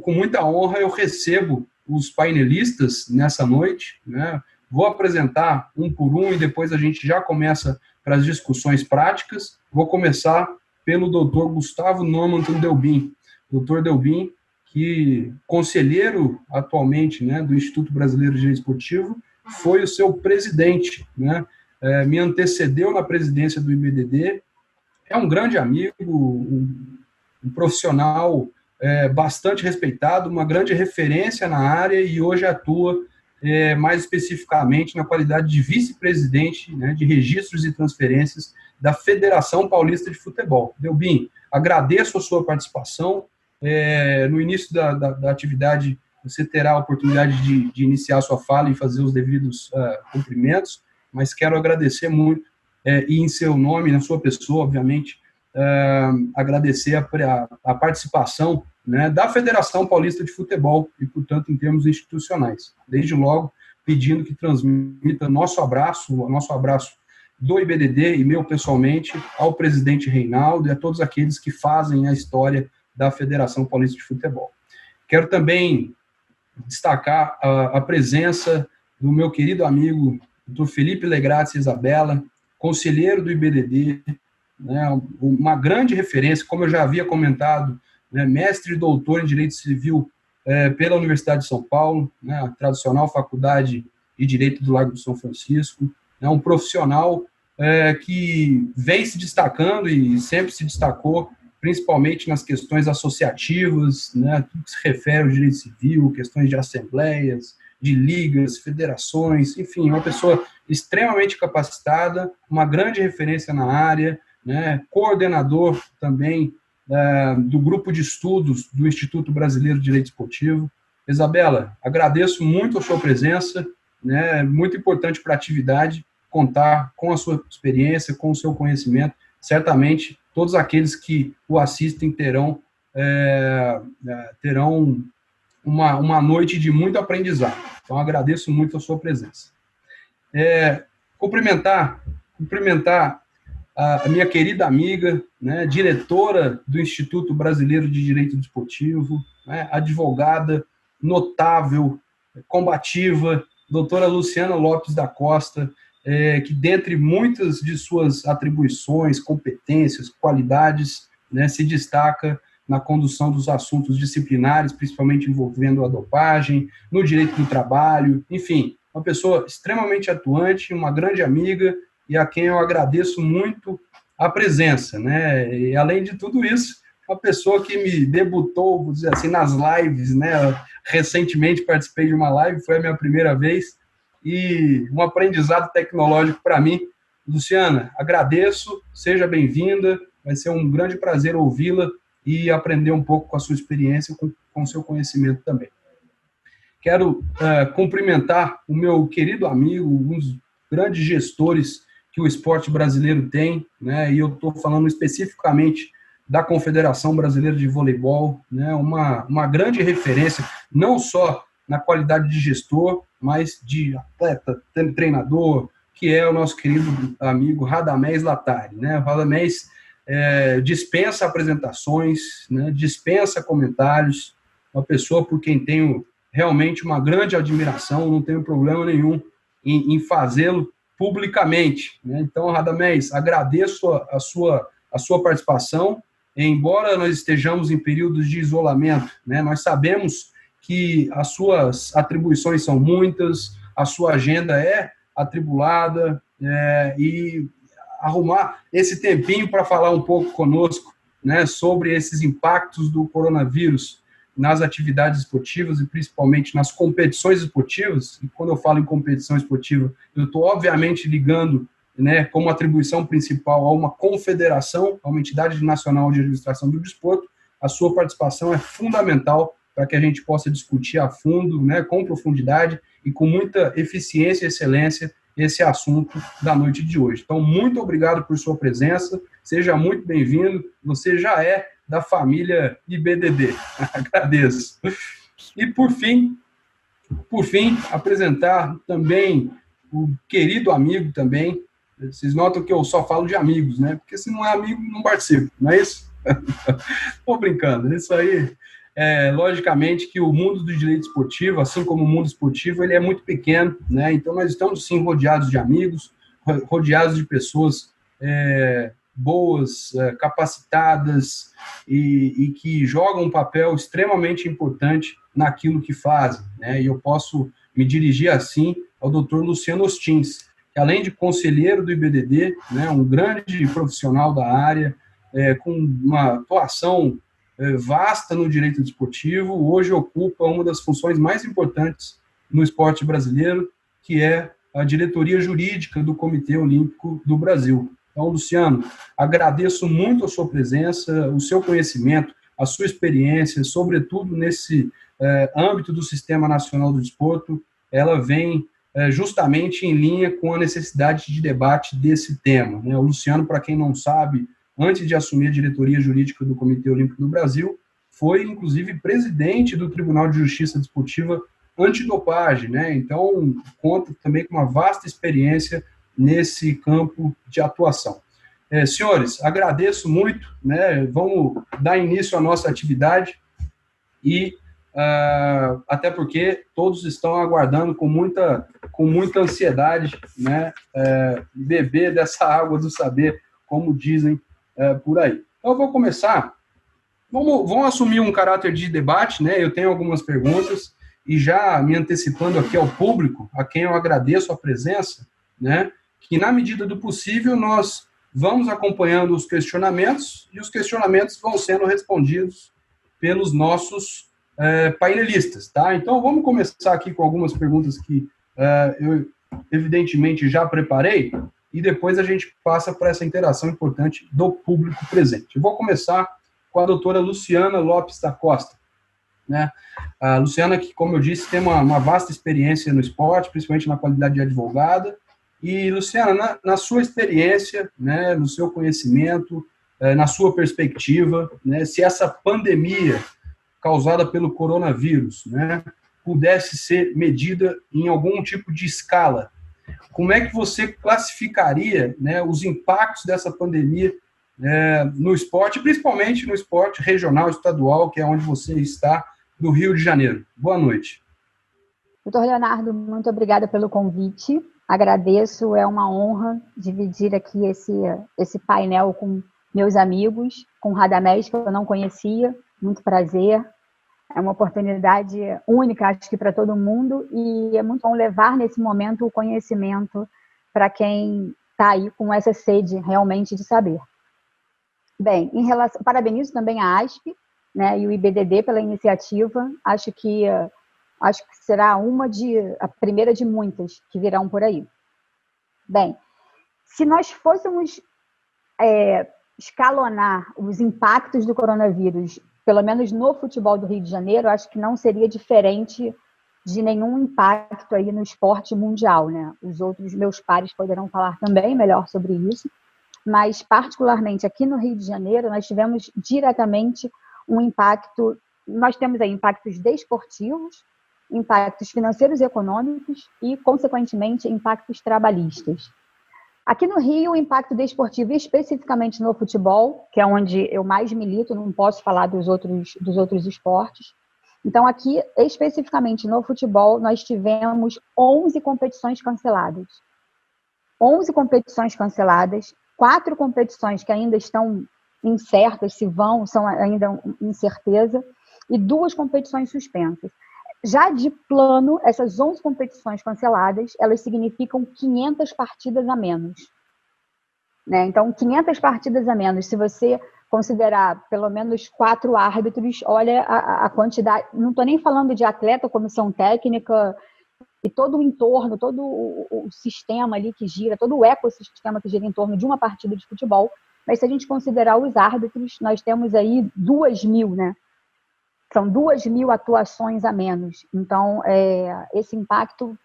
com muita honra, eu recebo os painelistas nessa noite, né? Vou apresentar um por um e depois a gente já começa para as discussões práticas. Vou começar pelo doutor Gustavo Normanton Delbin. Doutor Delbin, que conselheiro atualmente, né, do Instituto Brasileiro de Direito Esportivo, foi o seu presidente, né? Me antecedeu na presidência do IBDD, é um grande amigo, um profissional bastante respeitado, uma grande referência na área e hoje atua mais especificamente na qualidade de vice-presidente, né, de registros e transferências da Federação Paulista de Futebol. Delbin, agradeço a sua participação. No início da atividade, você terá a oportunidade de iniciar a sua fala e fazer os devidos cumprimentos, mas quero agradecer muito, e em seu nome, na sua pessoa, obviamente, agradecer a participação, né, da Federação Paulista de Futebol e, portanto, em termos institucionais. Desde logo, pedindo que transmita nosso abraço do IBDD e meu pessoalmente ao presidente Reinaldo e a todos aqueles que fazem a história da Federação Paulista de Futebol. Quero também destacar a presença do meu querido amigo, Dr. Felipe Legrazzi Isabella, conselheiro do IBDD, né, uma grande referência, como eu já havia comentado, né, mestre e doutor em Direito Civil pela Universidade de São Paulo, né, a tradicional Faculdade de Direito do Largo do São Francisco, né, um profissional que vem se destacando e sempre se destacou, principalmente nas questões associativas, né, tudo que se refere ao direito civil, questões de assembleias, de ligas, federações, enfim, uma pessoa extremamente capacitada, uma grande referência na área, né, coordenador também do grupo de estudos do Instituto Brasileiro de Direito Esportivo. Isabella, agradeço muito a sua presença, né, muito importante para a atividade contar com a sua experiência, com o seu conhecimento. Certamente, todos aqueles que o assistem terão uma noite de muito aprendizado. Então, agradeço muito a sua presença. Cumprimentar a minha querida amiga, né, diretora do Instituto Brasileiro de Direito Desportivo, né, advogada notável, combativa, doutora Luciana Lopes da Costa, que dentre muitas de suas atribuições, competências, qualidades, né, se destaca na condução dos assuntos disciplinares, principalmente envolvendo a dopagem, no direito do trabalho, enfim, uma pessoa extremamente atuante, uma grande amiga, e a quem eu agradeço muito a presença, né? E, além de tudo isso, uma pessoa que me debutou, vou dizer assim, nas lives, né? Recentemente participei de uma live, foi a minha primeira vez, e um aprendizado tecnológico para mim. Luciana, agradeço, seja bem-vinda, vai ser um grande prazer ouvi-la e aprender um pouco com a sua experiência, com o seu conhecimento também. Quero cumprimentar o meu querido amigo, um dos grandes gestores que o esporte brasileiro tem, né, e eu estou falando especificamente da Confederação Brasileira de Voleibol, né, uma grande referência, não só na qualidade de gestor, mas de atleta, treinador, que é o nosso querido amigo Radamés Latari, né? O Radamés dispensa apresentações, né, dispensa comentários, uma pessoa por quem tenho realmente uma grande admiração, não tenho problema nenhum em fazê-lo publicamente, né? Então, Radamés, agradeço a sua participação, embora nós estejamos em períodos de isolamento, né, nós sabemos que as suas atribuições são muitas, a sua agenda é atribulada, e arrumar esse tempinho para falar um pouco conosco, né, sobre esses impactos do coronavírus nas atividades esportivas e principalmente nas competições esportivas. E quando eu falo em competição esportiva, eu estou obviamente ligando, né, como atribuição principal a uma confederação, a uma entidade nacional de administração do desporto. A sua participação é fundamental para que a gente possa discutir a fundo, né, com profundidade e com muita eficiência e excelência esse assunto da noite de hoje. Então, muito obrigado por sua presença, seja muito bem-vindo, você já é da família IBDD. Agradeço. E, por fim, apresentar também o querido amigo também. Vocês notam que eu só falo de amigos, né? Porque se não é amigo, não participo, não é isso? Estou brincando, isso aí logicamente que o mundo do direito esportivo, assim como o mundo esportivo, ele é muito pequeno, né? Então nós estamos sim rodeados de amigos, rodeados de pessoas boas, capacitadas e que jogam um papel extremamente importante naquilo que fazem, né? E eu posso me dirigir assim ao Dr. Luciano Ostins, que além de conselheiro do IBDD, né, um grande profissional da área, com uma atuação vasta no direito desportivo, hoje ocupa uma das funções mais importantes no esporte brasileiro, que é a diretoria jurídica do Comitê Olímpico do Brasil. Então, Luciano, agradeço muito a sua presença, o seu conhecimento, a sua experiência, sobretudo nesse âmbito do Sistema Nacional do Desporto. Ela vem justamente em linha com a necessidade de debate desse tema, né? O Luciano, para quem não sabe, antes de assumir a diretoria jurídica do Comitê Olímpico do Brasil, foi, inclusive, presidente do Tribunal de Justiça Desportiva Antidopagem, né? Então, conta também com uma vasta experiência nesse campo de atuação. Senhores, agradeço muito, né? Vamos dar início à nossa atividade e até porque todos estão aguardando com muita ansiedade, né? Beber dessa água do saber, como dizem por aí. Então, eu vou começar. Vamos assumir um caráter de debate, né? Eu tenho algumas perguntas e já me antecipando aqui ao público, a quem eu agradeço a presença, né? Que na medida do possível nós vamos acompanhando os questionamentos e os questionamentos vão sendo respondidos pelos nossos painelistas, tá? Então vamos começar aqui com algumas perguntas que eu evidentemente já preparei e depois a gente passa para essa interação importante do público presente. Eu vou começar com a doutora Luciana Lopes da Costa, né? A Luciana, que, como eu disse, tem uma vasta experiência no esporte, principalmente na qualidade de advogada. E, Luciana, na sua experiência, né, no seu conhecimento, na sua perspectiva, né, se essa pandemia causada pelo coronavírus, né, pudesse ser medida em algum tipo de escala, como é que você classificaria, né, os impactos dessa pandemia no esporte, principalmente no esporte regional, estadual, que é onde você está, do Rio de Janeiro? Boa noite. Doutor Leonardo, muito obrigada pelo convite. Agradeço, é uma honra dividir aqui esse painel com meus amigos, com Radamés, que eu não conhecia, muito prazer. É uma oportunidade única, acho que para todo mundo, e é muito bom levar nesse momento o conhecimento para quem está aí com essa sede realmente de saber. Bem, parabenizo também a ASP, né, e o IBDD pela iniciativa. Acho que será a primeira de muitas que virão por aí. Bem, se nós fôssemos escalonar os impactos do coronavírus, pelo menos no futebol do Rio de Janeiro, acho que não seria diferente de nenhum impacto aí no esporte mundial, né? Os outros meus pares poderão falar também melhor sobre isso, mas particularmente aqui no Rio de Janeiro, nós tivemos diretamente um impacto, nós temos aí impactos desportivos, impactos financeiros e econômicos e, consequentemente, impactos trabalhistas. Aqui no Rio, o impacto desportivo, especificamente no futebol, que é onde eu mais milito, não posso falar dos outros esportes. Então, aqui, especificamente no futebol, nós tivemos 11 competições canceladas. 11 competições canceladas, 4 competições que ainda estão incertas, se vão, são ainda incerteza, e 2 competições suspensas. Já de plano, essas 11 competições canceladas, elas significam 500 partidas a menos. Né? Então, 500 partidas a menos, se você considerar pelo menos 4 árbitros, olha a quantidade, não estou nem falando de atleta, comissão técnica e todo o entorno, todo o sistema ali que gira, todo o ecossistema que gira em torno de uma partida de futebol, mas se a gente considerar os árbitros, nós temos aí 2.000, né? São 2.000 atuações a menos. Então, esse impacto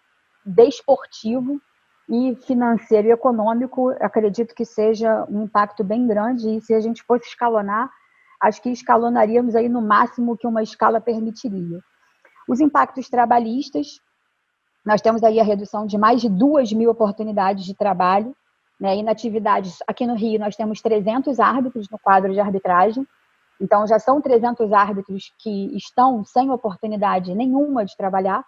desportivo e financeiro e econômico, acredito que seja um impacto bem grande, e se a gente fosse escalonar, acho que escalonaríamos aí no máximo que uma escala permitiria. Os impactos trabalhistas, nós temos aí a redução de mais de 2.000 oportunidades de trabalho, né? Inatividades, aqui no Rio nós temos 300 árbitros no quadro de arbitragem, Então, já são 300 árbitros que estão sem oportunidade nenhuma de trabalhar.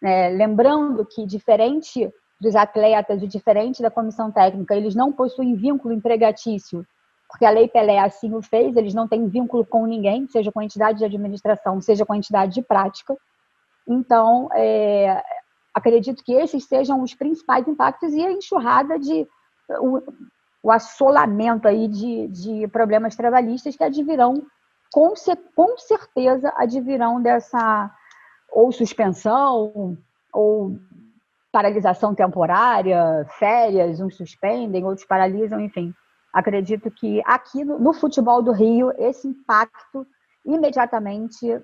Lembrando que, diferente dos atletas e diferente da comissão técnica, eles não possuem vínculo empregatício, porque a Lei Pelé assim o fez, eles não têm vínculo com ninguém, seja com a entidade de administração, seja com a entidade de prática. Então, acredito que esses sejam os principais impactos e a enxurrada o assolamento aí de problemas trabalhistas que advirão, com certeza, advirão dessa ou suspensão ou paralisação temporária, férias, uns suspendem, outros paralisam, enfim. Acredito que aqui no futebol do Rio, esse impacto imediatamente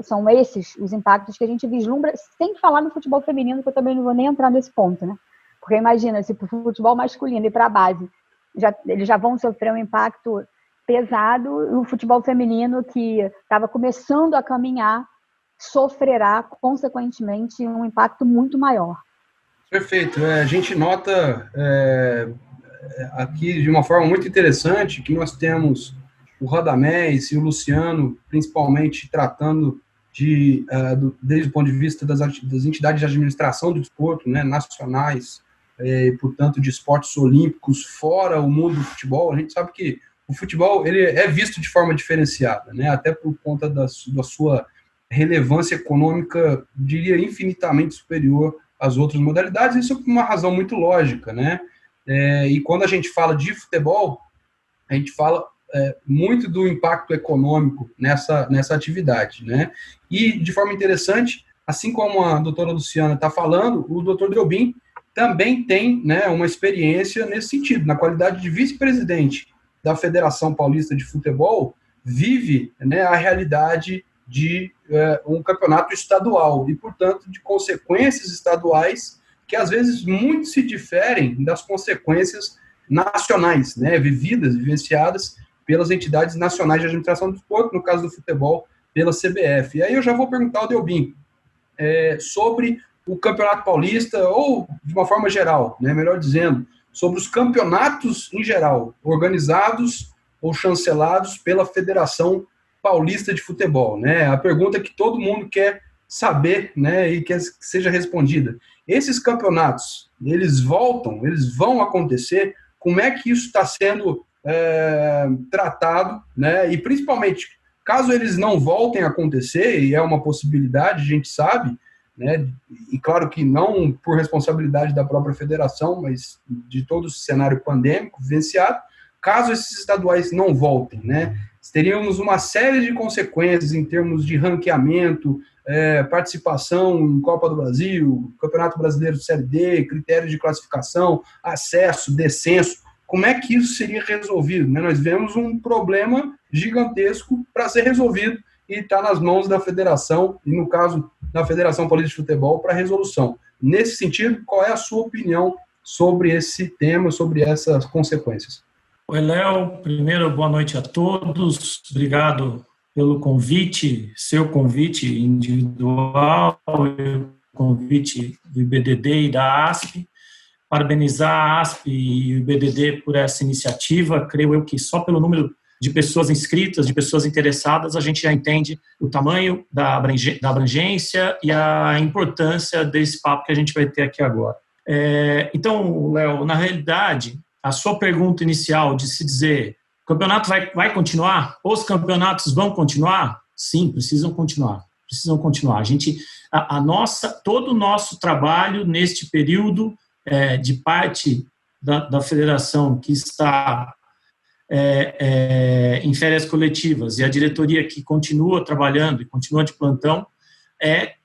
são esses os impactos que a gente vislumbra, sem falar no futebol feminino, que eu também não vou nem entrar nesse ponto, né? Porque imagina, se para o futebol masculino e para a base, eles já vão sofrer um impacto pesado, o futebol feminino, que estava começando a caminhar, sofrerá, consequentemente, um impacto muito maior. Perfeito. A gente nota aqui de uma forma muito interessante que nós temos o Radamés e o Luciano, principalmente tratando desde o ponto de vista das entidades de administração do desporto, né, nacionais, portanto, de esportes olímpicos, fora o mundo do futebol. A gente sabe que o futebol ele é visto de forma diferenciada, né, até por conta da sua relevância econômica, diria, infinitamente superior às outras modalidades. Isso é por uma razão muito lógica, né? E quando a gente fala de futebol, a gente fala muito do impacto econômico nessa atividade, né? E, de forma interessante, assim como a doutora Luciana está falando, o doutor Delbin também tem, né, uma experiência nesse sentido. Na qualidade de vice-presidente da Federação Paulista de Futebol, vive, né, a realidade de um campeonato estadual e, portanto, de consequências estaduais que, às vezes, muito se diferem das consequências nacionais, né, vivenciadas pelas entidades nacionais de administração do esporte, no caso do futebol, pela CBF. E aí eu já vou perguntar ao Delbin sobre o Campeonato Paulista, ou de uma forma geral, né, melhor dizendo, sobre os campeonatos em geral, organizados ou chancelados pela Federação Paulista de Futebol, né? A pergunta que todo mundo quer saber, né, e quer que seja respondida. Esses campeonatos, eles vão acontecer? Como é que isso está sendo tratado, né? E principalmente, caso eles não voltem a acontecer, e é uma possibilidade, a gente sabe, né? E claro que não por responsabilidade da própria federação, mas de todo o cenário pandêmico vivenciado, caso esses estaduais não voltem, né? Teríamos uma série de consequências em termos de ranqueamento, participação em Copa do Brasil, Campeonato Brasileiro de Série D, critérios de classificação, acesso, descenso. Como é que isso seria resolvido, né? Nós vemos um problema gigantesco para ser resolvido e está nas mãos da federação, e no caso da Federação Paulista de Futebol, para resolução. Nesse sentido, qual é a sua opinião sobre esse tema, sobre essas consequências? Oi, Léo. Primeiro, boa noite a todos. Obrigado pelo convite, seu convite individual, o convite do IBDD e da ASP. Parabenizar a ASP e o IBDD por essa iniciativa. Creio eu que só pelo número de pessoas inscritas, de pessoas interessadas, a gente já entende o tamanho da abrangência e a importância desse papo que a gente vai ter aqui agora. Então, Léo, na realidade, a sua pergunta inicial de se dizer, o campeonato vai continuar? Os campeonatos vão continuar? Sim, precisam continuar. Todo o nosso trabalho neste período de parte da federação que está em férias coletivas e a diretoria que continua trabalhando e continua de plantão,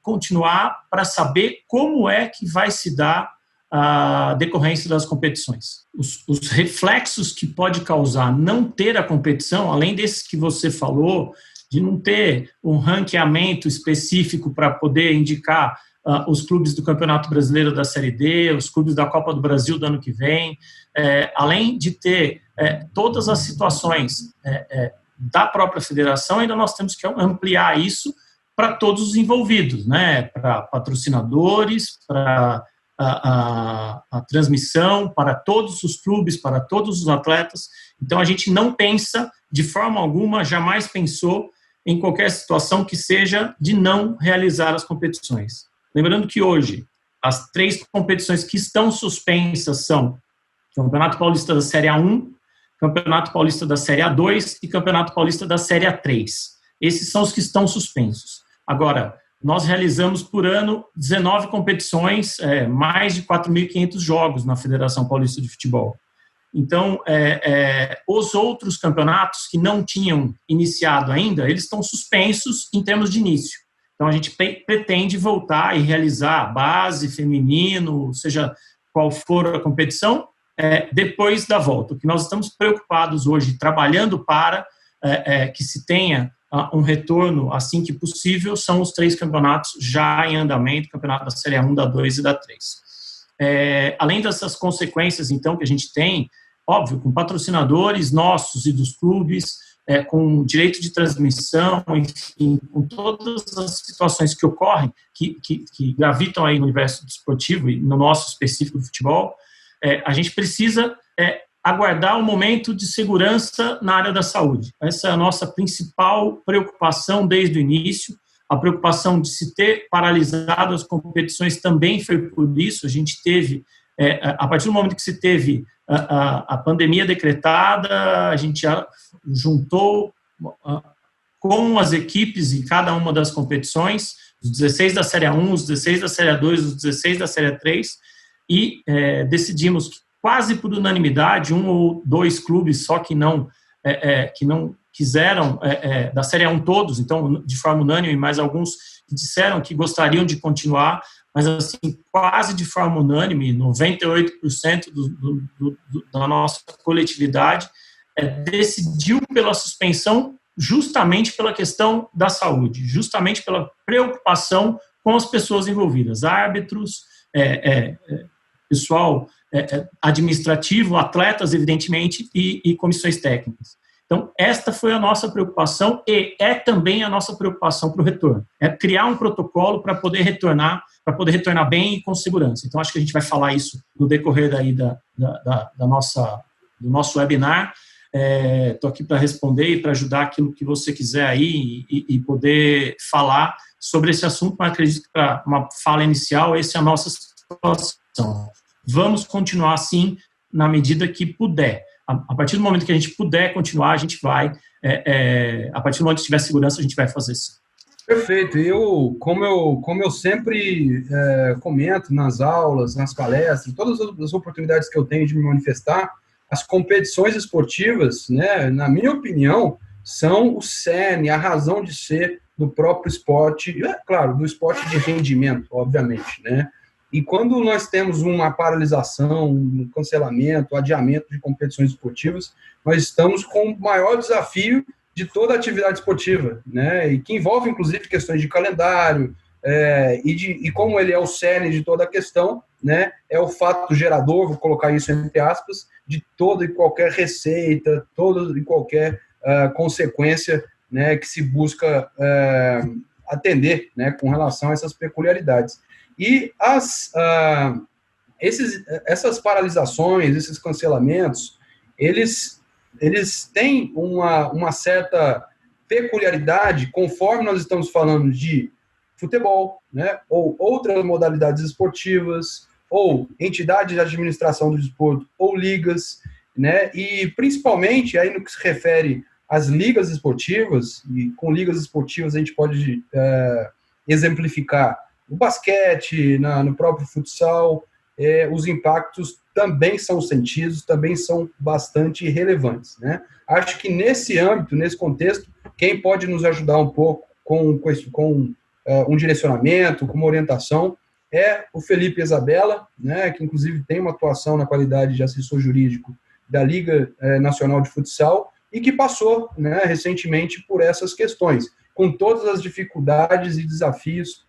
continuar para saber como é que vai se dar a decorrência das competições. Os reflexos que pode causar não ter a competição, além desses que você falou, de não ter um ranqueamento específico para poder indicar os clubes do Campeonato Brasileiro da Série D, os clubes da Copa do Brasil do ano que vem, além de ter todas as situações da própria federação, ainda nós temos que ampliar isso para todos os envolvidos, né? Para patrocinadores, para a transmissão, para todos os clubes, para todos os atletas. Então, a gente não pensa de forma alguma, jamais pensou em qualquer situação que seja de não realizar as competições. Lembrando que hoje, as 3 competições que estão suspensas são Campeonato Paulista da Série A1, Campeonato Paulista da Série A2 e Campeonato Paulista da Série A3. Esses são os que estão suspensos. Agora, nós realizamos por ano 19 competições, mais de 4.500 jogos na Federação Paulista de Futebol. Então, os outros campeonatos que não tinham iniciado ainda, eles estão suspensos em termos de início. Então, a gente pretende voltar e realizar base, feminino, seja qual for a competição, depois da volta. O que nós estamos preocupados hoje, trabalhando para que se tenha um retorno assim que possível, são os 3 campeonatos já em andamento, campeonato da Série A1, da 2 e da 3. Além dessas consequências, então, que a gente tem, óbvio, com patrocinadores nossos e dos clubes, com direito de transmissão, enfim, com todas as situações que ocorrem, que gravitam aí no universo esportivo e no nosso específico do futebol, a gente precisa aguardar um momento de segurança na área da saúde. Essa é a nossa principal preocupação desde o início. A preocupação de se ter paralisado as competições também foi por isso. A gente teve, a partir do momento que se teve a pandemia decretada, a gente juntou com as equipes em cada uma das competições, os 16 da Série A1, os 16 da Série A2, os 16 da Série A3, e decidimos que, quase por unanimidade, 1 ou 2 clubes só que não quiseram, da Série A1 todos, então de forma unânime, mas alguns que disseram que gostariam de continuar, mas assim, quase de forma unânime, 98% da nossa coletividade decidiu pela suspensão justamente pela questão da saúde, justamente pela preocupação com as pessoas envolvidas, árbitros, pessoal administrativo, atletas, evidentemente, e comissões técnicas. Então, esta foi a nossa preocupação e é também a nossa preocupação para o retorno. É criar um protocolo para poder retornar bem e com segurança. Então, acho que a gente vai falar isso no decorrer aí do nosso webinar. Estou aqui para responder e para ajudar aquilo que você quiser aí e poder falar sobre esse assunto, mas acredito que para uma fala inicial, essa é a nossa situação. Vamos continuar assim na medida que puder. A partir do momento que a gente puder continuar, a gente vai. A partir do momento que tiver segurança, a gente vai fazer isso. Perfeito. Como eu sempre comento nas aulas, nas palestras, todas as oportunidades que eu tenho de me manifestar, as competições esportivas, né, na minha opinião, são o cerne, a razão de ser do próprio esporte, claro, do esporte de rendimento, obviamente, né? E quando nós temos uma paralisação, um cancelamento, adiamento de competições esportivas, nós estamos com o maior desafio de toda a atividade esportiva, né? E que envolve, inclusive, questões de calendário, e como ele é o cerne de toda a questão, né? É o fato gerador, vou colocar isso entre aspas, de toda e qualquer receita, toda e qualquer consequência, né, que se busca atender, né, com relação a essas peculiaridades. E essas paralisações, esses cancelamentos, eles têm uma certa peculiaridade conforme nós estamos falando de futebol, né, ou outras modalidades esportivas, ou entidades de administração do desporto, ou ligas, né, e principalmente aí no que se refere às ligas esportivas, e com ligas esportivas a gente pode exemplificar o basquete, no próprio futsal, os impactos também são sentidos, também são bastante relevantes, né? Acho que nesse âmbito, nesse contexto, quem pode nos ajudar um pouco com um direcionamento, com uma orientação, é o Felipe Isabella, né, que inclusive tem uma atuação na qualidade de assessor jurídico da Liga Nacional de Futsal e que passou, né, recentemente por essas questões, com todas as dificuldades e desafios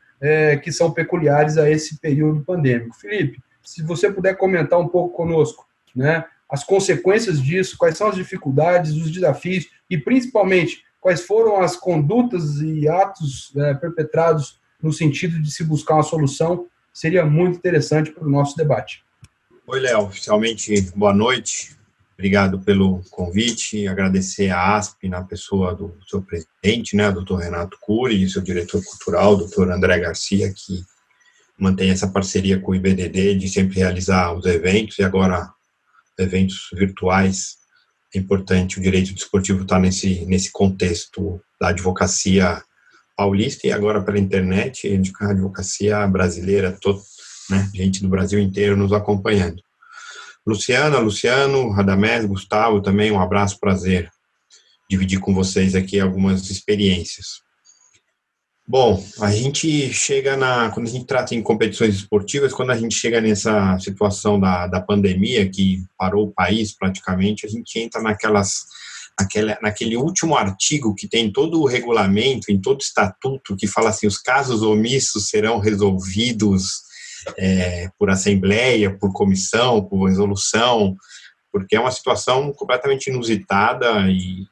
que são peculiares a esse período pandêmico. Felipe, se você puder comentar um pouco conosco, né, as consequências disso, quais são as dificuldades, os desafios e, principalmente, quais foram as condutas e atos perpetrados no sentido de se buscar uma solução, seria muito interessante para o nosso debate. Oi, Léo. Oficialmente, boa noite. Obrigado pelo convite, agradecer à ASP na pessoa do seu presidente, né, Dr. Renato Cury, e seu diretor cultural, Dr. André Garcia, que mantém essa parceria com o IBDD de sempre realizar os eventos, e agora eventos virtuais. É importante, o direito desportivo está nesse contexto da advocacia paulista e agora pela internet, a advocacia brasileira, né, gente do Brasil inteiro nos acompanhando. Luciano, Radamés, Gustavo, também um abraço, prazer dividir com vocês aqui algumas experiências. Bom, a gente chega quando a gente trata em competições esportivas, quando a gente chega nessa situação da pandemia que parou o país praticamente, a gente entra naquele último artigo que tem todo o regulamento, em todo o estatuto, que fala assim, os casos omissos serão resolvidos por assembleia, por comissão, por resolução, porque é uma situação completamente inusitada e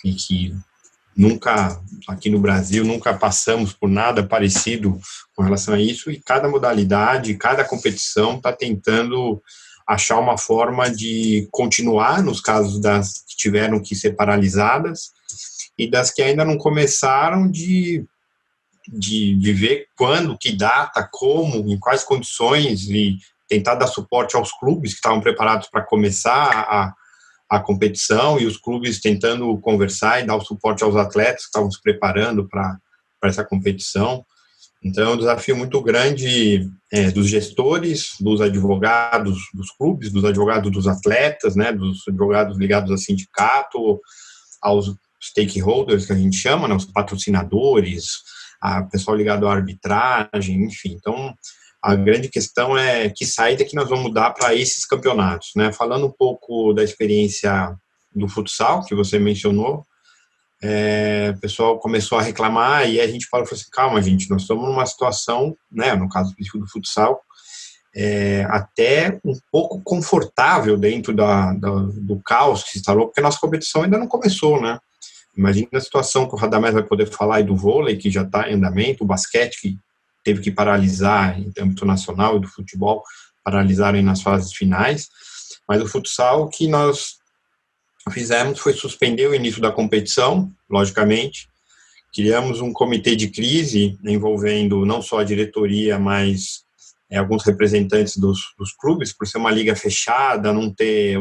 que nunca, aqui no Brasil, nunca passamos por nada parecido com relação a isso, e cada modalidade, cada competição está tentando achar uma forma de continuar nos casos das que tiveram que ser paralisadas e das que ainda não começaram de ver quando, que data, como, em quais condições, e tentar dar suporte aos clubes que estavam preparados para começar a competição, e os clubes tentando conversar e dar o suporte aos atletas que estavam se preparando para essa competição. Então, é um desafio muito grande dos gestores, dos advogados dos clubes, dos advogados dos atletas, né, dos advogados ligados a sindicato, aos stakeholders, que a gente chama, né, os patrocinadores, a pessoal ligado à arbitragem, enfim. Então, a grande questão é que saída que nós vamos dar para esses campeonatos, né? Falando um pouco da experiência do futsal, que você mencionou, o pessoal começou a reclamar e a gente falou assim, calma, gente, nós estamos numa situação, né, no caso do futsal, até um pouco confortável dentro do caos que se instalou, porque a nossa competição ainda não começou, né? Imagina a situação que o Radamés vai poder falar aí do vôlei, que já está em andamento, o basquete, que teve que paralisar em âmbito nacional, e do futebol, paralisarem nas fases finais, mas o futsal, que nós fizemos foi suspender o início da competição, logicamente, criamos um comitê de crise envolvendo não só a diretoria, mas alguns representantes dos clubes, por ser uma liga fechada, não ter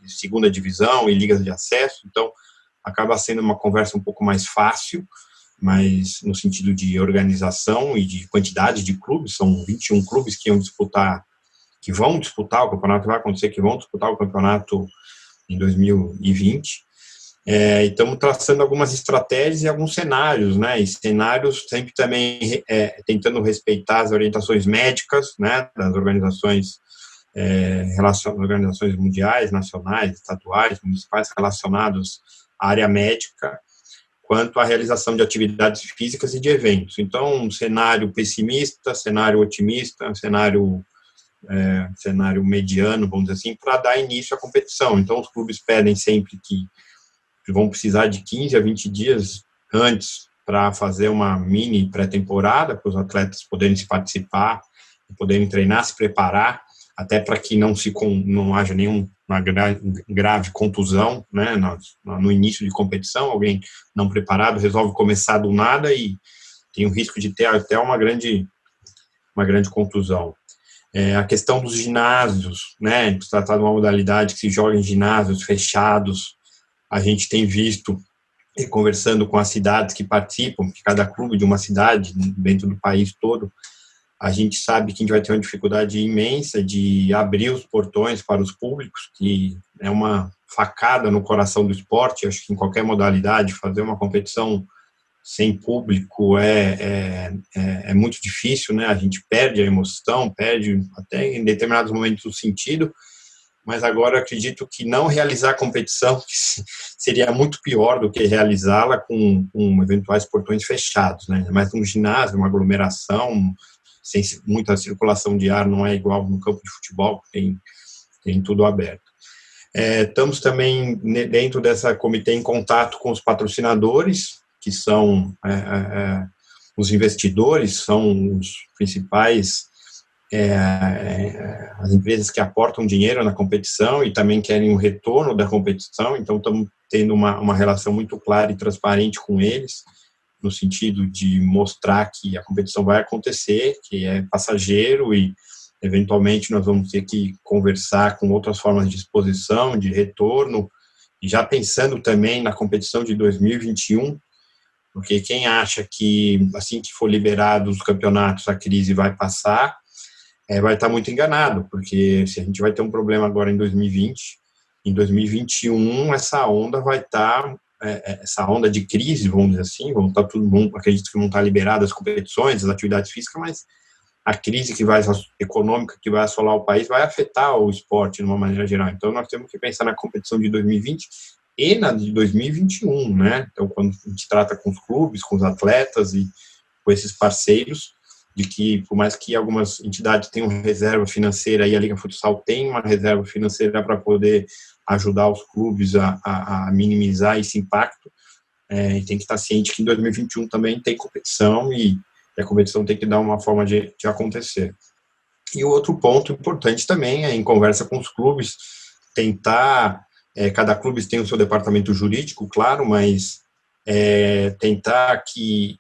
segunda divisão e ligas de acesso, então acaba sendo uma conversa um pouco mais fácil, mas no sentido de organização e de quantidade de clubes, são 21 clubes que vão disputar o campeonato, vai acontecer que vão disputar o campeonato em 2020, e estamos traçando algumas estratégias e alguns cenários, né, e cenários sempre também tentando respeitar as orientações médicas, né, das organizações organizações mundiais, nacionais, estaduais, municipais relacionados à área médica, quanto à realização de atividades físicas e de eventos. Então, um cenário pessimista, cenário otimista, cenário mediano, vamos dizer assim, para dar início à competição. Então, os clubes pedem sempre que vão precisar de 15 a 20 dias antes para fazer uma mini pré-temporada, para os atletas poderem se participar, poderem treinar, se preparar, até para que não haja nenhuma grave contusão, né, no início de competição, alguém não preparado resolve começar do nada e tem o risco de ter até uma grande contusão. A questão dos ginásios, né, se tratar de uma modalidade que se joga em ginásios fechados, a gente tem visto, conversando com as cidades que participam, que cada clube de uma cidade dentro do país todo, a gente sabe que a gente vai ter uma dificuldade imensa de abrir os portões para os públicos, que é uma facada no coração do esporte. Acho que em qualquer modalidade, fazer uma competição sem público é muito difícil, né? A gente perde a emoção, perde até em determinados momentos o sentido, mas agora eu acredito que não realizar a competição seria muito pior do que realizá-la com eventuais portões fechados, né? Mas um ginásio, uma aglomeração, sem muita circulação de ar, não é igual no campo de futebol, tem tudo aberto. Estamos também dentro dessa comitê em contato com os patrocinadores, que são os investidores, são os principais as empresas que aportam dinheiro na competição e também querem um retorno da competição, então estamos tendo uma relação muito clara e transparente com eles, no sentido de mostrar que a competição vai acontecer, que é passageiro e, eventualmente, nós vamos ter que conversar com outras formas de exposição, de retorno, e já pensando também na competição de 2021, porque quem acha que, assim que for liberado os campeonatos, a crise vai passar, vai estar muito enganado, porque se a gente vai ter um problema agora em 2020, em 2021 essa onda vai estar, essa onda de crise, vamos dizer assim, vamos estar todo mundo, acredito que vão estar liberadas as competições, as atividades físicas, mas a crise econômica que vai assolar o país vai afetar o esporte de uma maneira geral. Então nós temos que pensar na competição de 2020 e na de 2021, né? Então quando a gente trata com os clubes, com os atletas e com esses parceiros, de que, por mais que algumas entidades tenham reserva financeira, e a Liga Futsal tem uma reserva financeira para poder ajudar os clubes a minimizar esse impacto, e tem que estar ciente que em 2021 também tem competição, e a competição tem que dar uma forma de acontecer. E o outro ponto importante também é, em conversa com os clubes, tentar, cada clube tem o seu departamento jurídico, claro, mas tentar que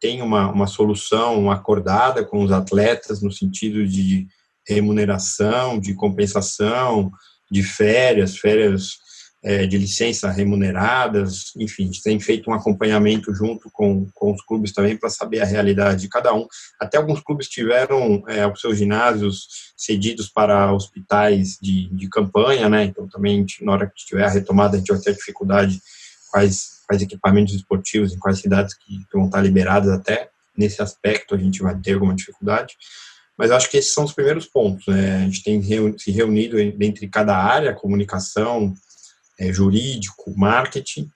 tenha uma solução acordada com os atletas no sentido de remuneração, de compensação, de férias de licença remuneradas, enfim, a gente tem feito um acompanhamento junto com os clubes também para saber a realidade de cada um. Até alguns clubes tiveram os seus ginásios cedidos para hospitais de campanha, né? Então também na hora que tiver a retomada a gente vai ter dificuldade quais equipamentos esportivos em quais cidades que vão estar liberadas, até nesse aspecto a gente vai ter alguma dificuldade, mas acho que esses são os primeiros pontos, né? A gente tem se reunido entre cada área, comunicação, jurídico, marketing,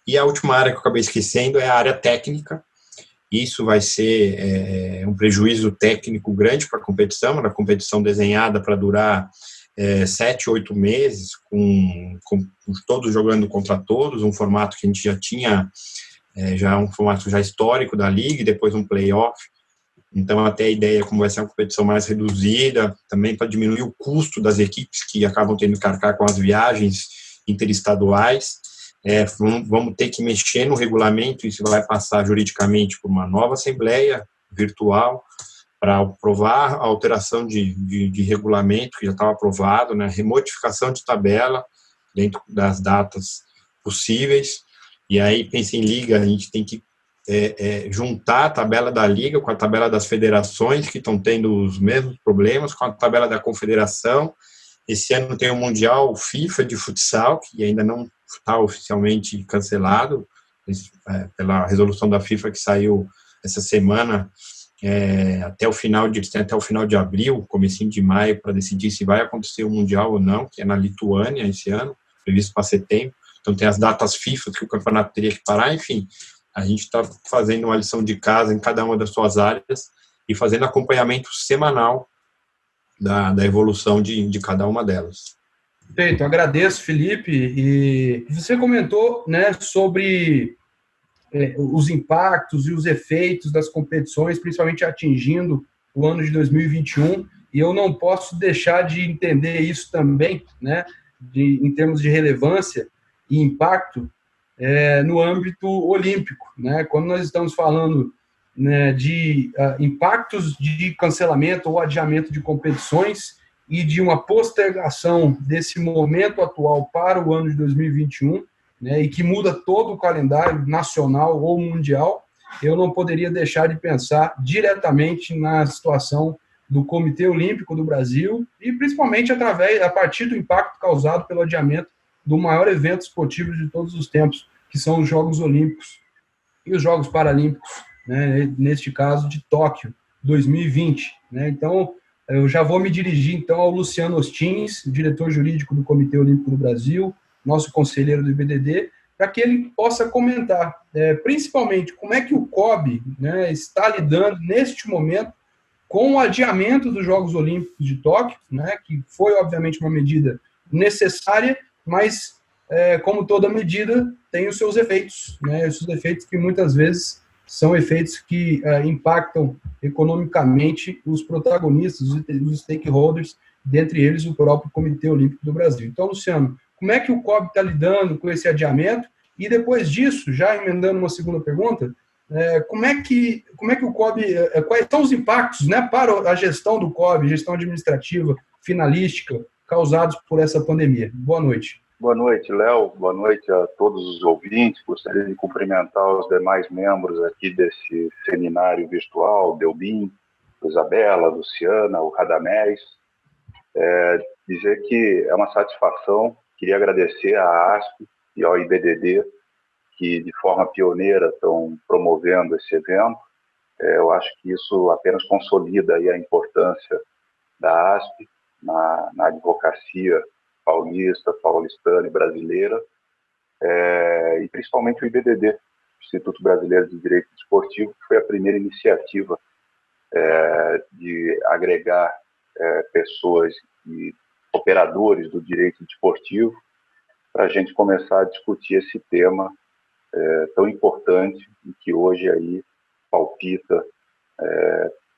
e a última área que eu acabei esquecendo é a área técnica. Isso vai ser um prejuízo técnico grande para a competição, uma competição desenhada para durar 7, 8 meses, com todos jogando contra todos, um formato que a gente já tinha, já um formato já histórico da Liga, e depois um play-off. Então, até a ideia, como vai ser uma competição mais reduzida, também para diminuir o custo das equipes que acabam tendo que arcar com as viagens interestaduais. Vamos ter que mexer no regulamento, isso vai passar juridicamente por uma nova assembleia virtual, para aprovar a alteração de regulamento que já estava aprovado, né, remodificação de tabela dentro das datas possíveis, e aí, pensa em Liga, a gente tem que juntar a tabela da Liga com a tabela das federações, que estão tendo os mesmos problemas, com a tabela da Confederação. Esse ano tem o Mundial FIFA de Futsal, que ainda não está oficialmente cancelado, pela resolução da FIFA que saiu essa semana, até o final de abril, comecinho de maio, para decidir se vai acontecer o Mundial ou não, que é na Lituânia esse ano, previsto para setembro. Então tem as datas FIFA que o campeonato teria que parar, enfim. A gente está fazendo uma lição de casa em cada uma das suas áreas e fazendo acompanhamento semanal da evolução de cada uma delas. Perfeito, agradeço, Felipe. E você comentou, né, sobre os impactos e os efeitos das competições, principalmente atingindo o ano de 2021, e eu não posso deixar de entender isso também, né, em termos de relevância e impacto, no âmbito olímpico, né? Quando nós estamos falando, né, de impactos de cancelamento ou adiamento de competições e de uma postergação desse momento atual para o ano de 2021, né, e que muda todo o calendário nacional ou mundial, eu não poderia deixar de pensar diretamente na situação do Comitê Olímpico do Brasil e principalmente a partir do impacto causado pelo adiamento do maior evento esportivo de todos os tempos, que são os Jogos Olímpicos e os Jogos Paralímpicos, né, neste caso de Tóquio 2020. Né? Então, eu já vou me dirigir então ao Luciano Ostins, diretor jurídico do Comitê Olímpico do Brasil, nosso conselheiro do IBDD, para que ele possa comentar, principalmente, como é que o COB, né, está lidando, neste momento, com o adiamento dos Jogos Olímpicos de Tóquio, né, que foi, obviamente, uma medida necessária, mas, como toda medida, tem os seus efeitos, né, os seus efeitos que muitas vezes são efeitos que impactam economicamente os protagonistas, os stakeholders, dentre eles o próprio Comitê Olímpico do Brasil. Então, Luciano, como é que o COB está lidando com esse adiamento? E depois disso, já emendando uma segunda pergunta, como é que o COB, quais são os impactos, né, para a gestão do COB, gestão administrativa, finalística, causados por essa pandemia? Boa noite. Boa noite, Léo. Boa noite a todos os ouvintes. Gostaria de cumprimentar os demais membros aqui desse seminário virtual, Delbin, Isabela, Luciana, o Radamés. Dizer que é uma satisfação, queria agradecer à ASP e ao IBDD, que de forma pioneira estão promovendo esse evento. Eu acho que isso apenas consolida aí a importância da ASP na advocacia paulistana e brasileira, e principalmente o IBDD, Instituto Brasileiro de Direito Desportivo, que foi a primeira iniciativa de agregar pessoas e operadores do direito desportivo para a gente começar a discutir esse tema tão importante e que hoje aí palpita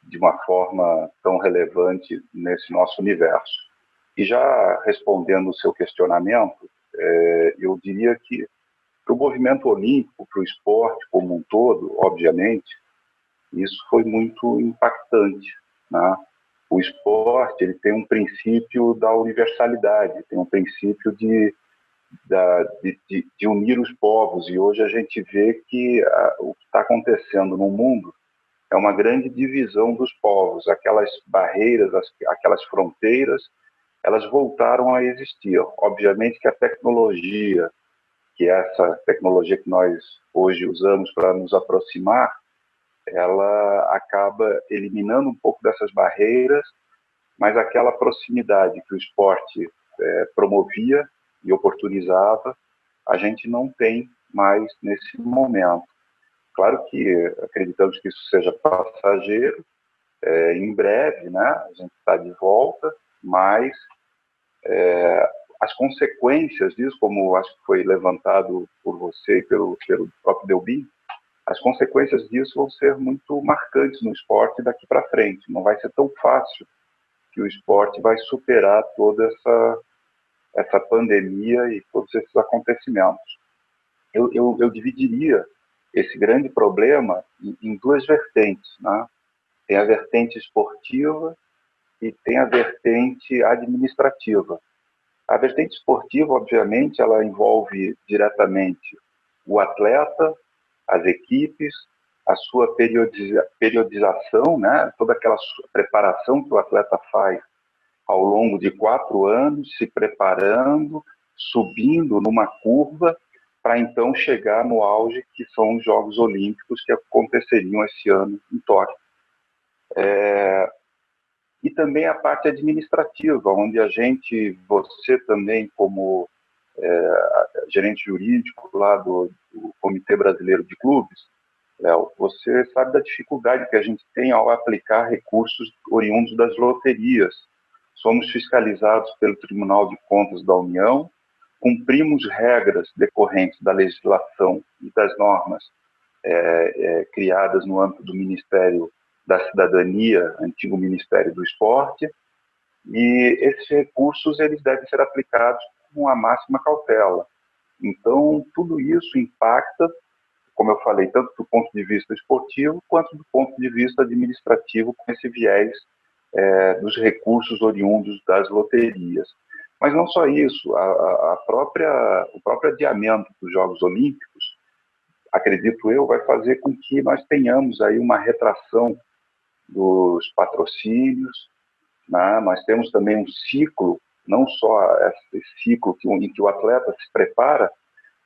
de uma forma tão relevante nesse nosso universo. E já respondendo o seu questionamento, eu diria que para o movimento olímpico, para o esporte como um todo, obviamente, isso foi muito impactante, né? O esporte ele tem um princípio da universalidade, tem um princípio de unir os povos, e hoje a gente vê que o que está acontecendo no mundo é uma grande divisão dos povos, aquelas barreiras, aquelas fronteiras, elas voltaram a existir. Obviamente que a tecnologia, que é essa tecnologia que nós hoje usamos para nos aproximar, ela acaba eliminando um pouco dessas barreiras, mas aquela proximidade que o esporte promovia e oportunizava, a gente não tem mais nesse momento. Claro que acreditamos que isso seja passageiro, em breve, né, a gente está de volta, mas as consequências disso, como acho que foi levantado por você e pelo próprio Delbin, as consequências disso vão ser muito marcantes no esporte daqui para frente. Não vai ser tão fácil que o esporte vai superar toda essa pandemia e todos esses acontecimentos. Eu dividiria esse grande problema em duas vertentes, né? Tem a vertente esportiva e tem a vertente administrativa. A vertente esportiva, obviamente, ela envolve diretamente o atleta, as equipes, a sua periodização, né? Toda aquela preparação que o atleta faz ao longo de 4 anos, se preparando, subindo numa curva, para então chegar no auge, que são os Jogos Olímpicos que aconteceriam esse ano em Tóquio. E também a parte administrativa, onde você também como gerente jurídico lá do Comitê Brasileiro de Clubes, Léo, você sabe da dificuldade que a gente tem ao aplicar recursos oriundos das loterias. Somos fiscalizados pelo Tribunal de Contas da União, cumprimos regras decorrentes da legislação e das normas criadas no âmbito do Ministério da Cidadania, antigo Ministério do Esporte, e esses recursos eles devem ser aplicados com a máxima cautela. Então, tudo isso impacta, como eu falei, tanto do ponto de vista esportivo quanto do ponto de vista administrativo, com esse viés dos recursos oriundos das loterias. Mas não só isso, o próprio adiamento dos Jogos Olímpicos, acredito eu, vai fazer com que nós tenhamos aí uma retração dos patrocínios, né? Nós temos também um ciclo, não só esse ciclo em que o atleta se prepara,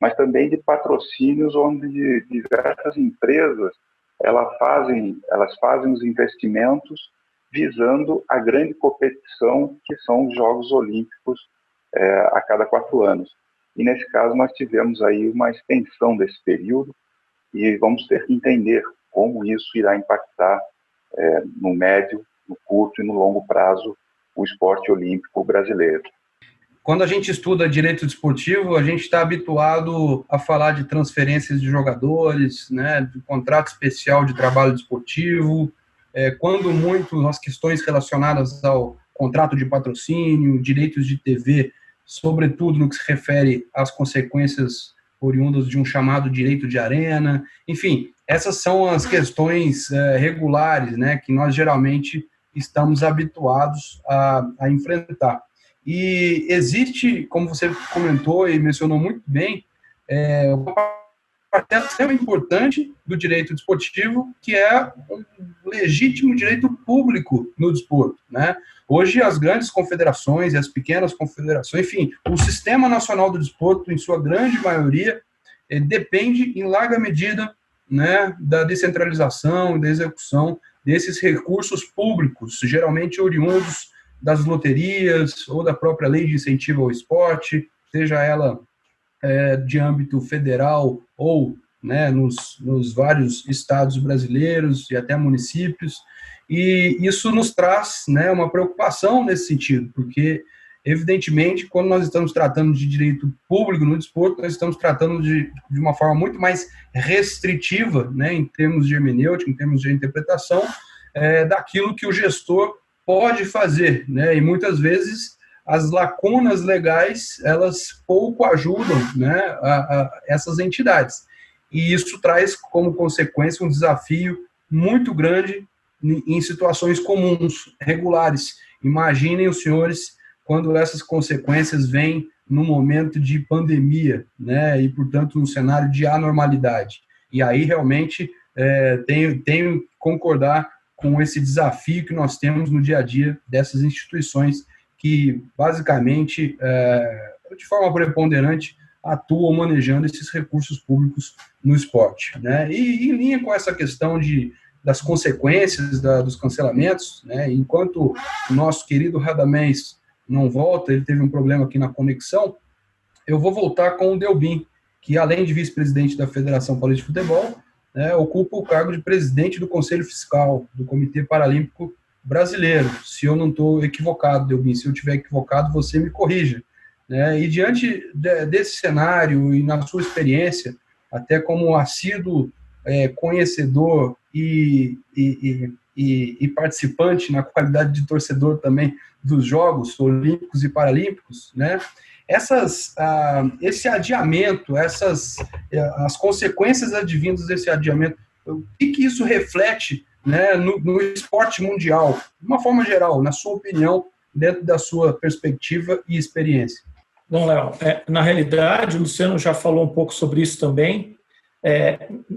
mas também de patrocínios onde diversas empresas elas fazem os investimentos visando a grande competição que são os Jogos Olímpicos a cada 4 anos. E nesse caso nós tivemos aí uma extensão desse período e vamos ter que entender como isso irá impactar no médio, no curto e no longo prazo o esporte olímpico brasileiro. quando a gente estuda direito desportivo, a gente está habituado a falar de transferências de jogadores, né, de contrato especial de trabalho desportivo, quando muito as questões relacionadas ao contrato de patrocínio, direitos de TV, sobretudo no que se refere às consequências oriundas de um chamado direito de arena. Enfim, essas são as questões regulares, né, que nós geralmente estamos habituados a enfrentar. E existe, como você comentou e mencionou muito bem, uma parcela extremamente importante do direito desportivo, que é um legítimo direito público no desporto, né? Hoje, as grandes confederações e as pequenas confederações, enfim, o Sistema Nacional do Desporto, em sua grande maioria, depende, em larga medida, né, da descentralização e da execução desses recursos públicos, geralmente oriundos das loterias ou da própria lei de incentivo ao esporte, seja ela de âmbito federal ou, né, nos vários estados brasileiros e até municípios. E isso nos traz, né, uma preocupação nesse sentido, porque, evidentemente, quando nós estamos tratando de direito público no desporto, nós estamos tratando de uma forma muito mais restritiva, né, em termos de hermenêutica, em termos de interpretação, daquilo que o gestor pode fazer, né, e muitas vezes as lacunas legais, elas pouco ajudam, né, a essas entidades. E isso traz como consequência um desafio muito grande em situações comuns, regulares. Imaginem os senhores quando essas consequências vêm no momento de pandemia, né, e, portanto, num cenário de anormalidade. E aí, realmente, tenho que concordar com esse desafio que nós temos no dia a dia dessas instituições que, basicamente, de forma preponderante, atuam manejando esses recursos públicos no esporte, né? E em linha com essa questão das consequências dos cancelamentos, né? Enquanto o nosso querido Radamés não volta, ele teve um problema aqui na conexão, eu vou voltar com o Delbin, que, além de vice-presidente da Federação Paulista de Futebol, né, ocupa o cargo de presidente do Conselho Fiscal do Comitê Paralímpico Brasileiro. Se eu não estou equivocado, Delbin, se eu estiver equivocado, você me corrija, né? E diante desse cenário e na sua experiência, até como assíduo conhecedor e participante na qualidade de torcedor também dos Jogos Olímpicos e Paralímpicos, né? Esse adiamento, as consequências advindas desse adiamento, o que isso reflete, né, no esporte mundial, de uma forma geral, na sua opinião, dentro da sua perspectiva e experiência? Bom, Léo, na realidade, o Luciano já falou um pouco sobre isso também.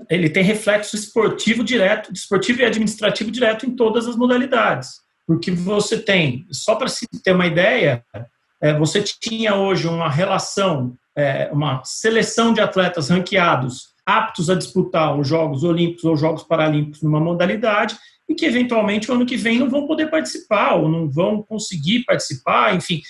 Ele tem reflexo esportivo e administrativo direto em todas as modalidades, porque você tem, só para se ter uma ideia, você tinha hoje uma relação, uma seleção de atletas ranqueados aptos a disputar os Jogos Olímpicos ou Jogos Paralímpicos numa modalidade e que, eventualmente, o ano que vem não vão poder participar ou não vão conseguir participar, enfim.